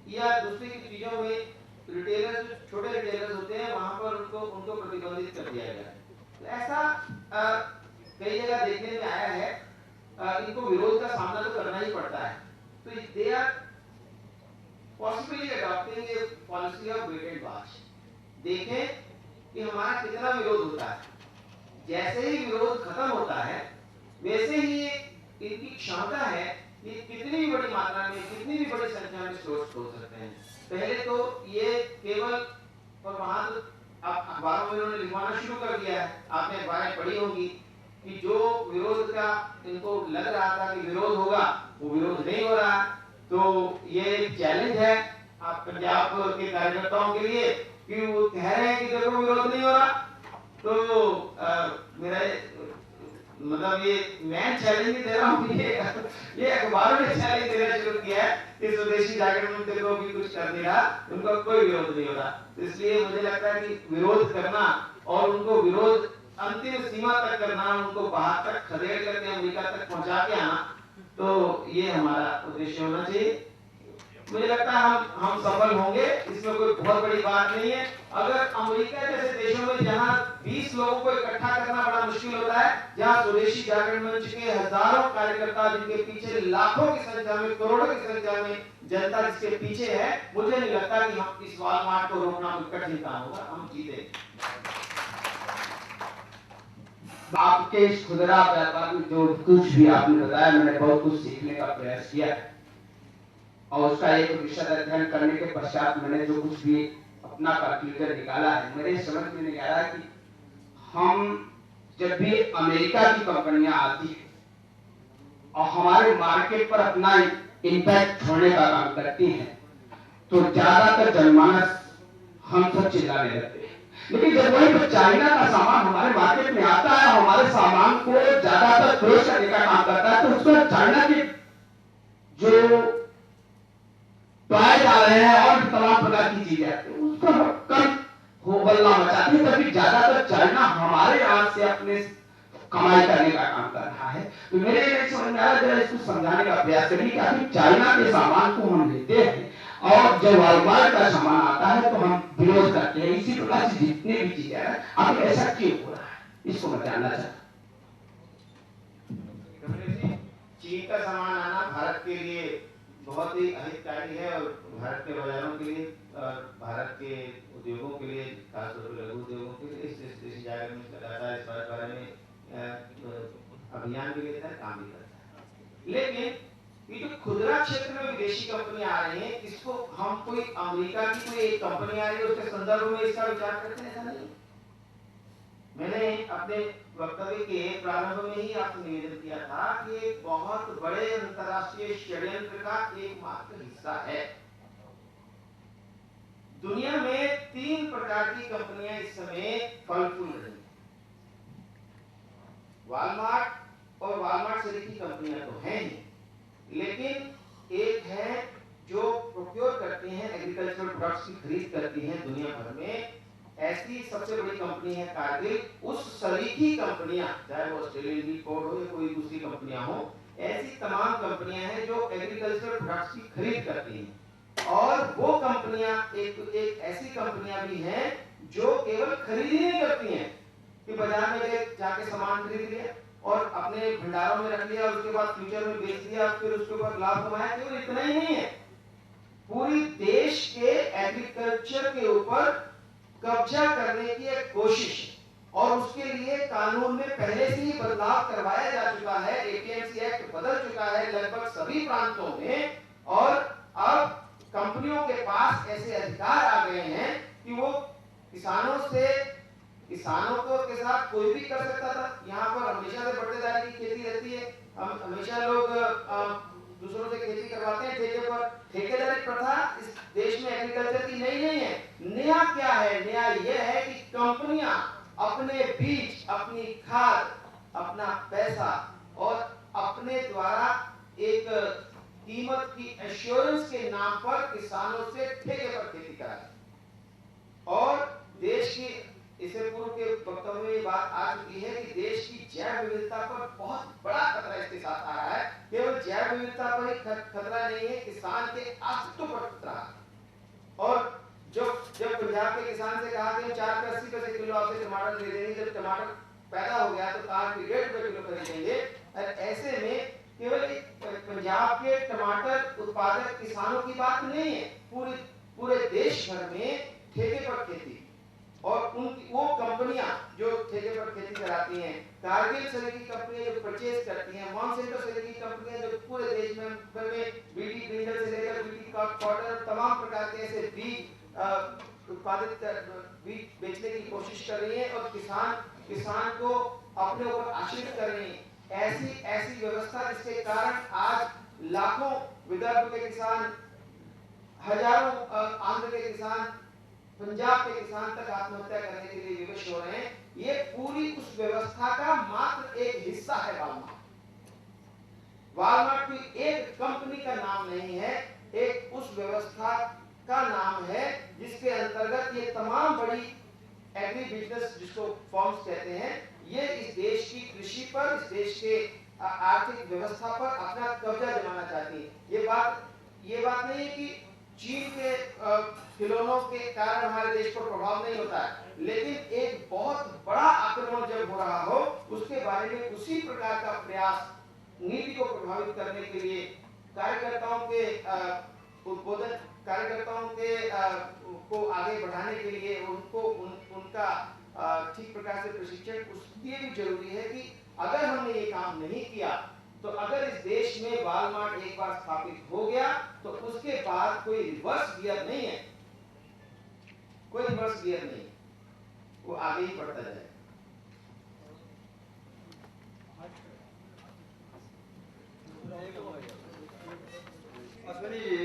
या दूसरी की चीजों में रिटेलर्स, छोटे रिटेलर्स होते हैं, वहां पर उनको प्रतिबंधित कर दिया गया। तो ऐसा कई जगह देखने में आया है। इनको विरोध का सामना तो करना ही पड़ता है। तो they are possibly adopting a policy of wait and watch. देखें कि हमारा कितना विरोध होता है। जैसे ही विरोध खत्म होता है वैसे ही इनकी क्षमता है कि कितनी भी बड़ी मात्रा में, कितनी भी बड़ी संख्या में स्टोर्स खोल सकते हैं। पहले तो ये केवल, और वहां तो अब अखबारों में उन्होंने लिखवाना शुरू कर दिया है, आपने अखबारें पढ़ी होंगी कि जो विरोध का इनको लग रहा था कि विरोध होगा वो विरोध नहीं हो रहा। तो ये चैलेंज है आप पंजाब के कार्यकर्ताओं के लिए कि वो कह रहे हैं कि देखो विरोध नहीं हो रहा। तो मेरा मतलब ये मैं चैलेंज नहीं दे रहा हूँ, ये अखबारों ने चैलेंज देना शुरू किया है कि स्वदेशी जागरण मंच को भी कुछ कर देगा, उनका कोई विरोध नहीं हो रहा। तो इसलिए मुझे लगता है कि विरोध करना और उनको विरोध अंतिम सीमा तक करना, उनको बाहर तक खदेड़ करके अमेरिका तक पहुंचा के आना, तो ये हमारा उद्देश्य होना चाहिए। मुझे लगता है हम सफल होंगे, इसमें कोई बहुत बड़ी बात नहीं है। अगर अमेरिका जैसे देशों में जहां 20 लोगों को इकट्ठा करना बड़ा मुश्किल होता है, जहां स्वदेशी जागरण मंच के हजारों कार्यकर्ता, जिनके पीछे लाखों की संख्या में, करोड़ों की संख्या में जनता जिसके पीछे है, मुझे नहीं लगता कि हम इस वॉलमार्ट को रोकना कोई कठिन काम होगा, हम जीतेंगे। आपके इस खुदरा व्यापार में जो कुछ भी आपने बताया, मैंने बहुत कुछ सीखने का प्रयास किया और उसका एक विशद अध्ययन करने के पश्चात मैंने जो कुछ भी अपना कंक्लूजन निकाला है, मेरे समझ में नहीं आ रहा कि हम जब भी अमेरिका की कंपनियां आती है और हमारे मार्केट पर अपना इंपैक्ट छोड़ने का काम करती हैं, तो ज्यादातर जनमानस हम सब चिल्लाने लगते हैं। लेकिन जब वहीं पर चाइना का सामान हमारे मार्केट में आता है, हमारे सामान को ज्यादातर क्लोज करने का काम करता है, तो उसको चाइना की जो टॉय आ रहे हैं और तमाम प्रकार की चीजें आती है, उसको कम हो बल्ला मचाती है, तभी ज्यादातर चाइना हमारे यहाँ से अपने कमाई करने का काम कर रहा है। तो मेरे नहीं समझ में आ रहा, जरा इसको समझाने का प्रयास करिए कि अभी चाइना के सामान को हम लेते हैं और जब वॉलमार्ट का सामान आता है तो हम विरोध करते हैं। इसी प्रकार से जितने भी चीजें हैं, अब ऐसा क्यों हो रहा है, इसको मैं जानना चाहता हूँ। चीन का सामान आना भारत के लिए बहुत ही अहितकारी है और भारत के बाजारों के लिए, भारत के उद्योगों के लिए, खासतौर पर लघु उद्योगों के लिए इस जागरण में लगातार इस बारे में अभियान भी लेता है, काम भी करता है। लेकिन ये जो खुदरा क्षेत्र में विदेशी कंपनियां आ रही हैं, इसको हम कोई अमेरिका की कोई एक कंपनी आ रही है उसके संदर्भ में इसका विचार करते हैं, ऐसा नहीं। मैंने अपने वक्तव्य के प्रारंभ में ही आपसे निवेदन किया था कि एक बहुत बड़े अंतर्राष्ट्रीय षड्यंत्र का एकमात्र हिस्सा है। दुनिया में 3 प्रकार की कंपनियां इस समय फल फूल रही हैं। वॉलमार्ट और वॉलमार्ट से की कंपनियां तो हैं ही, लेकिन एक है जो प्रोक्योर करती हैं, एग्रीकल्चरल प्रोडक्ट्स की खरीद करती हैं दुनिया भर में। ऐसी सबसे बड़ी कंपनी है कारगिल। उस सरीखी कंपनियां, चाहे वो ऑस्ट्रेलियन मीट कोड हो या कोई दूसरी कंपनियां हो, ऐसी तमाम कंपनियां हैं जो एग्रीकल्चरल प्रोडक्ट्स की खरीद करती हैं। और वो कंपनियां एक ऐसी कंपनियां भी हैं जो केवल खरीद ही नहीं करती हैं कि बाजार में जाके सामान खरीद लिया और अपने भंडारों में रख लिया और उसके बाद फ्यूचर में बेच दिया, फिर उसके ऊपर लाभ कमाया, केवल इतना ही नहीं है। पूरी देश के एग्रीकल्चर के ऊपर कब्जा करने की एक कोशिश है और उसके लिए कानून में पहले से ही बदलाव करवाया जा चुका है। एपीएमसी एक्ट बदल चुका है लगभग सभी प्रांतों में और अब कंपनियों के पास ऐसे अधिकार आ गए हैं कि वो किसानों को के साथ कोई भी कर सकता था। यहाँ पर हमेशा से बटेदारी की खेती रहती है, हम हमेशा लोग दूसरों से खेती करवाते हैं ठेके पर। ठेकेदारी प्रथा इस देश में एग्रीकल्चर की नई नहीं है। नया क्या है? नया यह है कि कंपनियां अपने बीज, अपनी खाद, अपना पैसा और अपने द्वारा एक कीमत की एश्योरेंस के नाम पर किसानों से ठेके पर खेती कराए। और देश की, इससे पूर्व के वक्तव्य में ये बात आ चुकी है कि देश की जैव विविधता पर बहुत बड़ा खतरा इसके साथ आ रहा है। केवल जैव विविधता पर ही खतरा नहीं है, किसान के अस्तित्व पर खतरा है। और जब पंजाब के किसान से कहा कि हम 4 पे 80 पैसे किलो आपसे टमाटर ले देंगे, जब टमाटर पैदा हो गया तो कहा कि 1.5 रुपए किलो खरीदेंगे। ऐसे में केवल पंजाब के टमाटर उत्पादक किसानों की बात नहीं है, पूरे देश भर में ठेके पर खेती और वो कंपनियां जो ठेके पर खेती कराती हैं, कारगिल तरह की कंपनियां जो परचेज करती हैं, मॉन्सेंटो तरह की कंपनियां जो पूरे देश में बीटी ब्रिंजल से लेकर बीटी कॉटन तमाम प्रकार के ऐसे बीज उत्पादित बीज बेचने की कोशिश कर रही है और किसान को अपने ऊपर आश्रित कर रही है। ऐसी व्यवस्था जिसके कारण आज लाखों विदर्भ के किसान, हजारों आंध्र के किसान, पंजाब के किसान तक आत्महत्या करने के लिए विवश हो रहे हैं। ये पूरी उस व्यवस्था का मात्र एक हिस्सा है वालमार्ट कोई एक कंपनी का नाम नहीं है, एक उस व्यवस्था का नाम है जिसके अंतर्गत ये तमाम बड़ी एग्री बिजनेस जिसको फॉर्म्स कहते हैं, ये इस देश की कृषि पर, इस देश के आर्थिक व्यवस्था पर अपना कब्जा जमाना चाहती है। ये बात नहीं है कि चीन के खिलौनों के कारण हमारे देश पर प्रभाव नहीं होता है, लेकिन एक बहुत बड़ा आक्रमण जब हो रहा हो उसके बारे में उसी प्रकार का प्रयास नीति को प्रभावित करने के लिए कार्यकर्ताओं के उद्बोधन, कार्यकर्ताओं के को आगे बढ़ाने के लिए उनका ठीक प्रकार से प्रशिक्षण उसके लिए भी जरूरी है कि अगर हमने ये काम नहीं किया तो अगर इस देश में वालमार्ट एक बार स्थापित हो गया तो उसके बाद कोई रिवर्स गियर नहीं है, कोई रिवर्स गियर नहीं, वो आगे ही बढ़ता जाए। अश्विनी जी,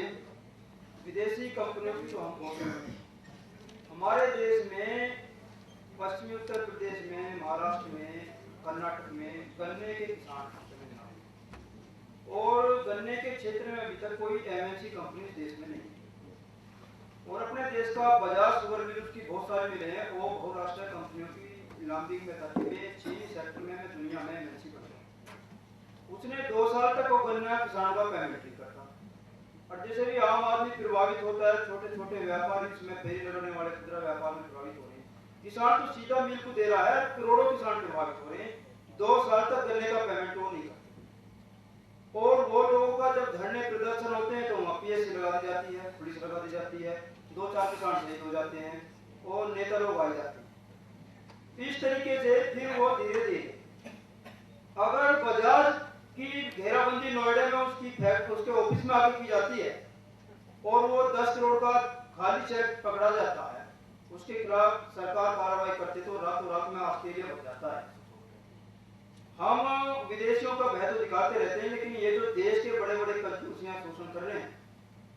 विदेशी कंपनियों की तो हम बहुत हैं। हमारे देश में पश्चिमी उत्तर प्रदेश में, महाराष्ट्र में, कर्नाटक में गन्ने के किसान और गन्ने के क्षेत्र में अभी तक कोई एमएनसी कंपनी इस देश में नहीं। और अपने देश का बजाज शुगर मिल की बहुत सारी मिलें हैं, वो बहुराष्ट्रीय कंपनियों की नीलामी में करके चीनी सेक्टर में दुनिया में एमएनसी बन गई। उसने 2 साल तक वो गन्ना किसान का पेमेंट नहीं करता। और जैसे भी आम आदमी प्रभावित होता है, छोटे छोटे व्यापारी इसमें फेरी लगाने वाले खुदरा व्यापार में प्रभावित हो रहे हैं। किसान तो सीधा मिल को दे रहा है, करोड़ों किसान प्रभावित हो रहे हैं। 2 साल तक गन्ने का पेमेंट वो नहीं करते। और वो लोगों का जब धरने प्रदर्शन होते हैं तो वहाँ पीएससी लगा दी जाती है, पुलिस लगा दी जाती है, 2-4 किसान शहीद हो जाते हैं और नेता लोग आ जाते हैं। इस तरीके से फिर वो धीरे धीरे अगर बजाज की घेराबंदी नोएडा में उसके ऑफिस में आगे की जाती है और वो 10 करोड़ का खाली चेक पकड़ा जाता है, उसके खिलाफ सरकार कार्रवाई करती तो रातों रात में ऑस्ट्रेलिया बढ़ जाता है। हम विदेशियों का भय तो दिखाते रहते हैं, लेकिन ये जो देश के बड़े बड़े कंजूसियां शोषण कर रहे हैं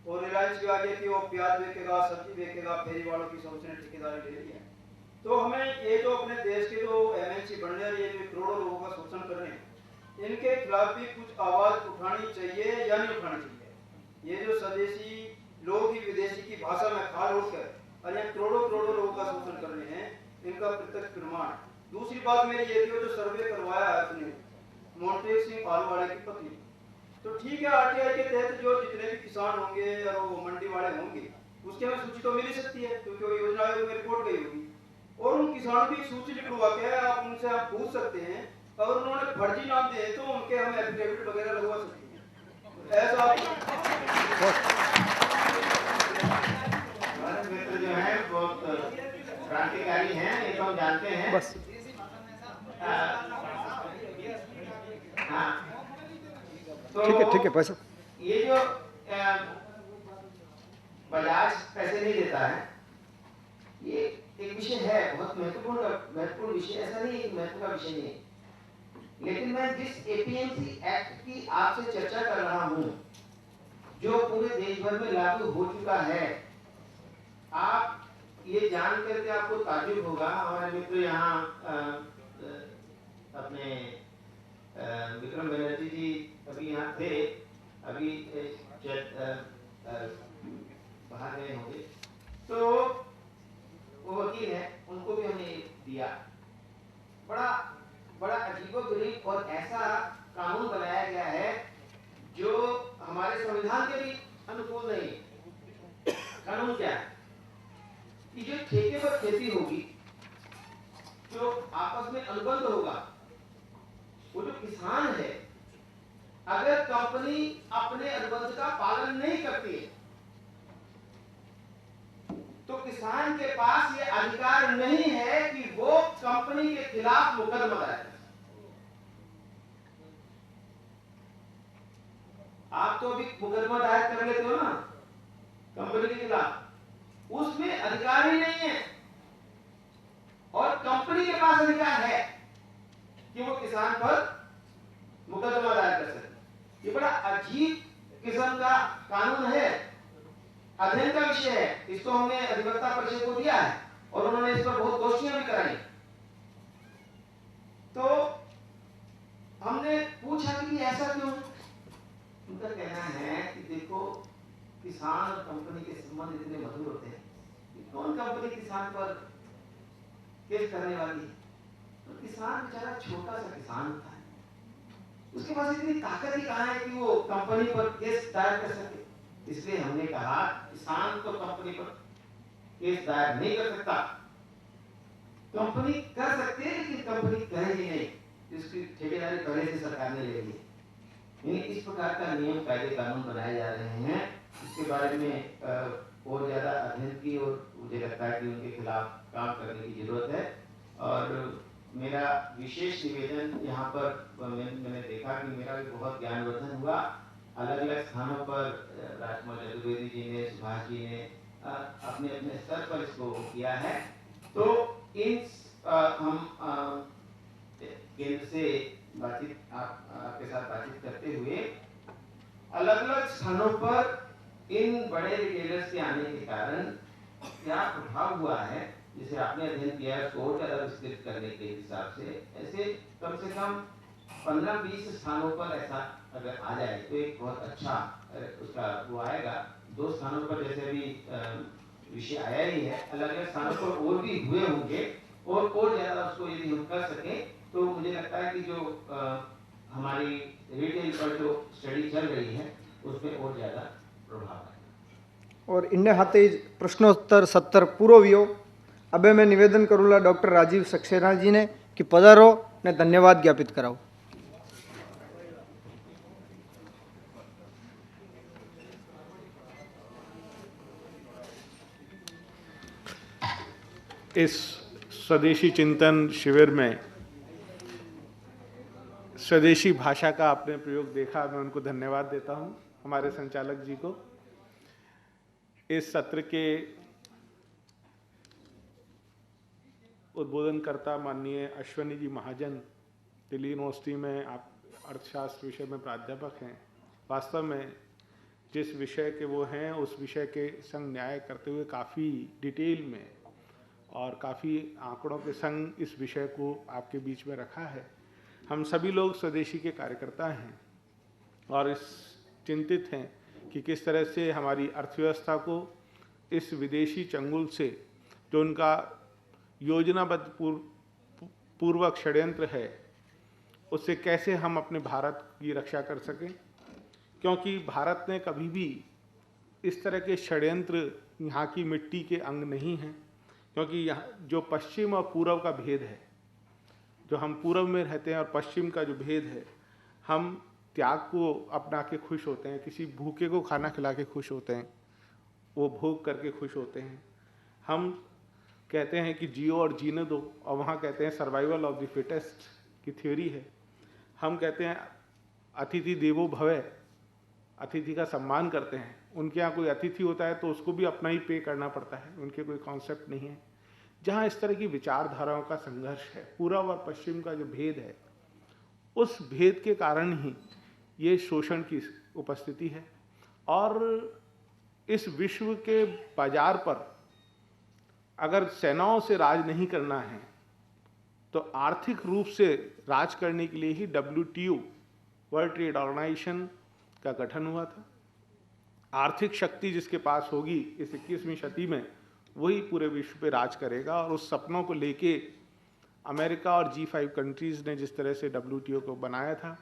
और रिलायंस भी आगे कि वो प्याज बेचेगा, सब्जी बेचेगा, फेरी वालों की सब उसने ठेकेदारी ले ली है। तो हमें ये जो अपने देश के जो एमएनसी बनने और ये जो करोड़ों लोगों का शोषण कर रहे हैं, इनके खिलाफ भी कुछ आवाज उठानी चाहिए या नहीं उठानी चाहिए। ये जो स्वदेशी लोग ही विदेशी की भाषा में खाल उठकर और यहाँ करोड़ों लोगों का शोषण कर रहे हैं, इनका प्रत्यक्ष प्रमाण। दूसरी बात मेरी ये थी, जो सर्वे करवाया है अपने मोन्टेक सिंह आलवाड़े की पत्नी, तो ठीक है आरटीआई के तहत जो जितने भी किसान होंगे और वो मंडी वाले होंगे उसकी हमें सूची तो मिल ही सकती है, क्योंकि वो योजना आयोग में रिपोर्ट गई होगी। और उन किसानों की सूची निकलवा के आप उनसे आप पूछ सकते हैं, अगर उन्होंने फर्जी नाम दिए तो उनके हम एफिडेविट वगैरह लगवा सकते हैं। ऐसा हमारे मित्र जो है बहुत ठीक है पैसा ये जो बजाज पैसे नहीं देता है, ये एक विषय है, बहुत महत्वपूर्ण विषय, ऐसा नहीं एक महत्व का विषय नहीं है। लेकिन मैं जिस एपीएमसी एक्ट की आपसे चर्चा कर रहा हूं, जो पूरे देश भर में लागू हो चुका है, आप ये जान करके आपको ताज्जुब होगा। हमारे मित्र यहाँ अपने विक्रम बनर्जी जी अभी यहाँ थे, अभी बाहर गए होंगे, तो वो वकील है, उनको भी हमने दिया। बड़ा अजीबोगरीब और ऐसा कानून बनाया गया है जो हमारे संविधान के भी अनुकूल नहीं है। कानून क्या है कि जो ठेके पर खेती होगी, जो आपस में अनुबंध होगा, वो जो किसान है, अगर कंपनी अपने अनुबंध का पालन नहीं करती है तो किसान के पास ये अधिकार नहीं है कि वो कंपनी के खिलाफ मुकदमा दायर करे। आप तो अभी मुकदमा दायर कर लेते हो ना कंपनी के खिलाफ, उसमें अधिकार ही नहीं है, और कंपनी के पास अधिकार है कि वो किसान पर मुकदमा दायर कर सके। ये बड़ा अजीब किस्म का कानून है, अध्ययन का विषय है। इसको हमने अधिवक्ता परिषद को दिया है और उन्होंने इस पर बहुत गोष्ठियां भी कराई। तो हमने पूछा कि ऐसा क्यों? उनका कहना है कि देखो, किसान और कंपनी के संबंध इतने मधुर होते हैं कि कौन कंपनी किसान पर केस करने वाली है? तो किसान बेचारा छोटा सा किसान होता है, उसके पास इतनी ताकत ही कहाँ है कि वो कंपनी पर केस दायर कर सके। इसलिए हमने कहा किसान तो कंपनी पर केस दायर नहीं कर सकता, कंपनी कर सकती है लेकिन कंपनी करेगी नहीं, जिसकी ठेकेदारी पहले से सरकार ने ले ली है। इस प्रकार का नियम कायदे कानून बनाए जा रहे हैं, इसके बारे में और ज्यादा अध्ययन की और मुझे लगता है कि उनके खिलाफ काम करने की जरूरत है। और मेरा विशेष निवेदन यहाँ पर मैंने देखा कि मेरा भी बहुत ज्ञानवर्धन हुआ। अलग अलग स्थानों पर राजकुमार चतुर्वेदी जी ने, सुभाष जी ने अपने अपने स्तर पर इसको किया है। तो इन हम केंद्र से बातचीत आपके साथ बातचीत करते हुए अलग अलग स्थानों पर इन बड़े रिटेलर्स के आने के कारण क्या प्रभाव हुआ है, जिसे आपने अध्ययन किया है, उसको और ज्यादा विस्तृत करने के हिसाब से ऐसे कम से कम 15-20 स्थानों पर ऐसा अगर आ जाए तो एक बहुत अच्छा उसका वो आएगा। 2 स्थानों पर जैसे अभी विषय आया ही है, अलग अलग स्थानों पर और भी हुए होंगे और ज्यादा उसको यदि हम कर सकें तो मुझे लगता है कि जो हमारी रिटेल पर जो स्टडी चल रही है उसमें और ज्यादा प्रभाव है। और इन्ने हाथे प्रश्नोत्तर 70 पूरो वियो। अबे मैं निवेदन करूँगा डॉक्टर राजीव सक्सेना जी ने कि पधारो ने धन्यवाद ज्ञापित कराओ। इस स्वदेशी चिंतन शिविर में स्वदेशी भाषा का आपने प्रयोग देखा, मैं उनको धन्यवाद देता हूं, हमारे संचालक जी को। इस सत्र के उद्बोधनकर्ता माननीय अश्विनी जी महाजन दिल्ली यूनिवर्सिटी में आप अर्थशास्त्र विषय में प्राध्यापक हैं। वास्तव में जिस विषय के वो हैं उस विषय के संग न्याय करते हुए काफ़ी डिटेल में और काफ़ी आंकड़ों के संग इस विषय को आपके बीच में रखा है। हम सभी लोग स्वदेशी के कार्यकर्ता हैं और इस चिंतित हैं कि किस तरह से हमारी अर्थव्यवस्था को इस विदेशी चंगुल से, जो उनका योजनाबद्ध पूर्वक षड्यंत्र है, उससे कैसे हम अपने भारत की रक्षा कर सकें। क्योंकि भारत ने कभी भी इस तरह के षड्यंत्र यहाँ की मिट्टी के अंग नहीं हैं। क्योंकि यहाँ जो पश्चिम और पूर्व का भेद है, जो हम पूर्व में रहते हैं और पश्चिम का जो भेद है, हम त्याग को अपना के खुश होते हैं, किसी भूखे को खाना खिला के खुश होते हैं, वो भोग करके खुश होते हैं। हम कहते हैं कि जियो और जीने दो, और वहाँ कहते हैं सर्वाइवल ऑफ द फिटेस्ट की थ्योरी है। हम कहते हैं अतिथि देवो भव, अतिथि का सम्मान करते हैं। उनके यहाँ कोई अतिथि होता है तो उसको भी अपना ही पे करना पड़ता है, उनके कोई कॉन्सेप्ट नहीं है। जहाँ इस तरह की विचारधाराओं का संघर्ष है, पूर्व और पश्चिम का जो भेद है, उस भेद के कारण ही ये शोषण की उपस्थिति है। और इस विश्व के बाजार पर अगर सेनाओं से राज नहीं करना है तो आर्थिक रूप से राज करने के लिए ही WTO, वर्ल्ड ट्रेड ऑर्गेनाइजेशन का गठन हुआ था। आर्थिक शक्ति जिसके पास होगी इस 21वीं शती में, वही पूरे विश्व पे राज करेगा। और उस सपनों को लेके अमेरिका और G5 कंट्रीज़ ने जिस तरह से WTO को बनाया था,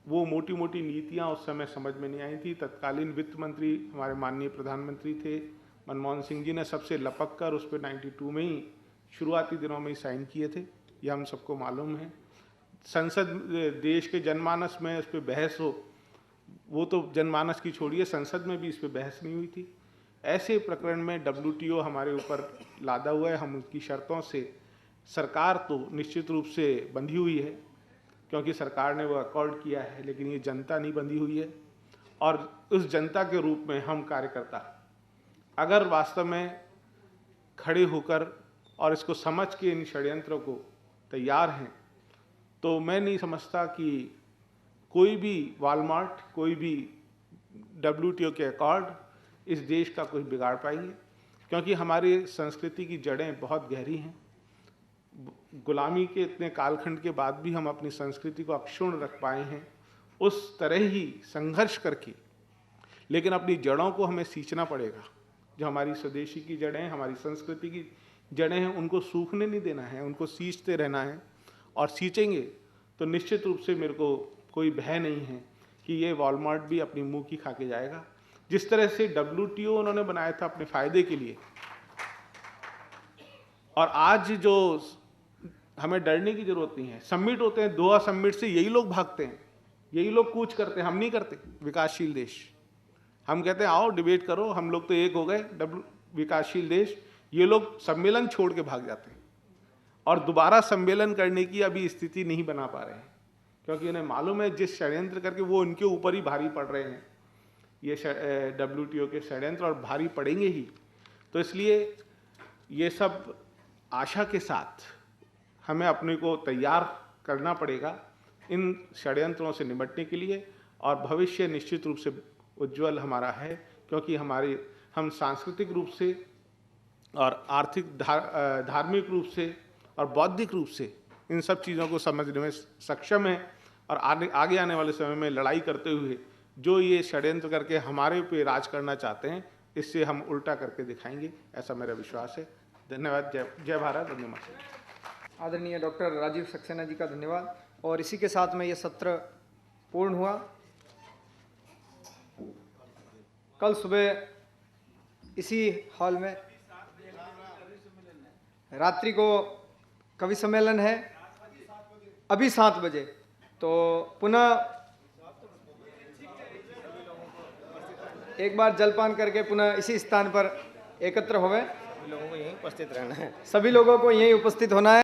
वो मोटी मोटी नीतियाँ उस समय समझ में नहीं आई थी। तत्कालीन वित्त मंत्री हमारे माननीय प्रधानमंत्री थे मनमोहन सिंह जी ने सबसे लपक कर उस पर 92 में ही शुरुआती दिनों में ही साइन किए थे, ये हम सबको मालूम है। संसद, देश के जनमानस में इस पर बहस हो, वो तो जनमानस की छोड़िए, संसद में भी इस पर बहस नहीं हुई थी। ऐसे प्रकरण में WTO हमारे ऊपर लादा हुआ है। हम उसकी शर्तों से, सरकार तो निश्चित रूप से बंधी हुई है क्योंकि सरकार ने वो अकॉर्ड किया है, लेकिन ये जनता नहीं बंधी हुई है। और उस जनता के रूप में हम कार्यकर्ता अगर वास्तव में खड़े होकर और इसको समझ के इन षड्यंत्रों को तैयार हैं, तो मैं नहीं समझता कि कोई भी वॉलमार्ट, कोई भी WTO के अकॉर्ड इस देश का कुछ बिगाड़ पाएगी, क्योंकि हमारी संस्कृति की जड़ें बहुत गहरी हैं। गुलामी के इतने कालखंड के बाद भी हम अपनी संस्कृति को अक्षुण्ण रख पाए हैं, उस तरह ही संघर्ष करके, लेकिन अपनी जड़ों को हमें सींचना पड़ेगा। जो हमारी स्वदेशी की जड़ें हैं, हमारी संस्कृति की जड़ें हैं, उनको सूखने नहीं देना है, उनको सींचते रहना है। और सींचेंगे तो निश्चित रूप से मेरे को कोई भय नहीं है कि ये वॉलमार्ट भी अपनी मुंह की खा के जाएगा। जिस तरह से WTO उन्होंने बनाया था अपने फायदे के लिए, और आज जो हमें डरने की जरूरत नहीं है। समिट होते हैं, दोहा समिट से यही लोग भागते हैं, यही लोग कूच करते हैं, हम नहीं करते। विकासशील देश, हम कहते हैं आओ डिबेट करो, हम लोग तो एक हो गए विकासशील देश। ये लोग सम्मेलन छोड़ के भाग जाते हैं और दोबारा सम्मेलन करने की अभी स्थिति नहीं बना पा रहे हैं, क्योंकि उन्हें मालूम है जिस षड्यंत्र करके वो उनके ऊपर ही भारी पड़ रहे हैं ये WTO के षड्यंत्र, और भारी पड़ेंगे ही। तो इसलिए ये सब आशा के साथ हमें अपने को तैयार करना पड़ेगा इन षड्यंत्रों से निपटने के लिए। और भविष्य निश्चित रूप से उज्जवल हमारा है, क्योंकि हम सांस्कृतिक रूप से और आर्थिक धार्मिक रूप से और बौद्धिक रूप से इन सब चीज़ों को समझने में सक्षम है। और आगे आने वाले समय में लड़ाई करते हुए जो ये षड्यंत्र करके हमारे पे राज करना चाहते हैं, इससे हम उल्टा करके दिखाएंगे, ऐसा मेरा विश्वास है। धन्यवाद। जय भारत, वंदे मातरम। आदरणीय डॉक्टर राजीव सक्सेना जी का धन्यवाद। और इसी के साथ में ये सत्र पूर्ण हुआ। कल सुबह इसी हॉल में रात्रि को कवि सम्मेलन है, अभी 7 बजे। तो पुनः एक बार जलपान करके पुनः इसी स्थान पर एकत्र होवे। लोगों को यहीं उपस्थित रहना है, सभी लोगों को यहीं उपस्थित होना है।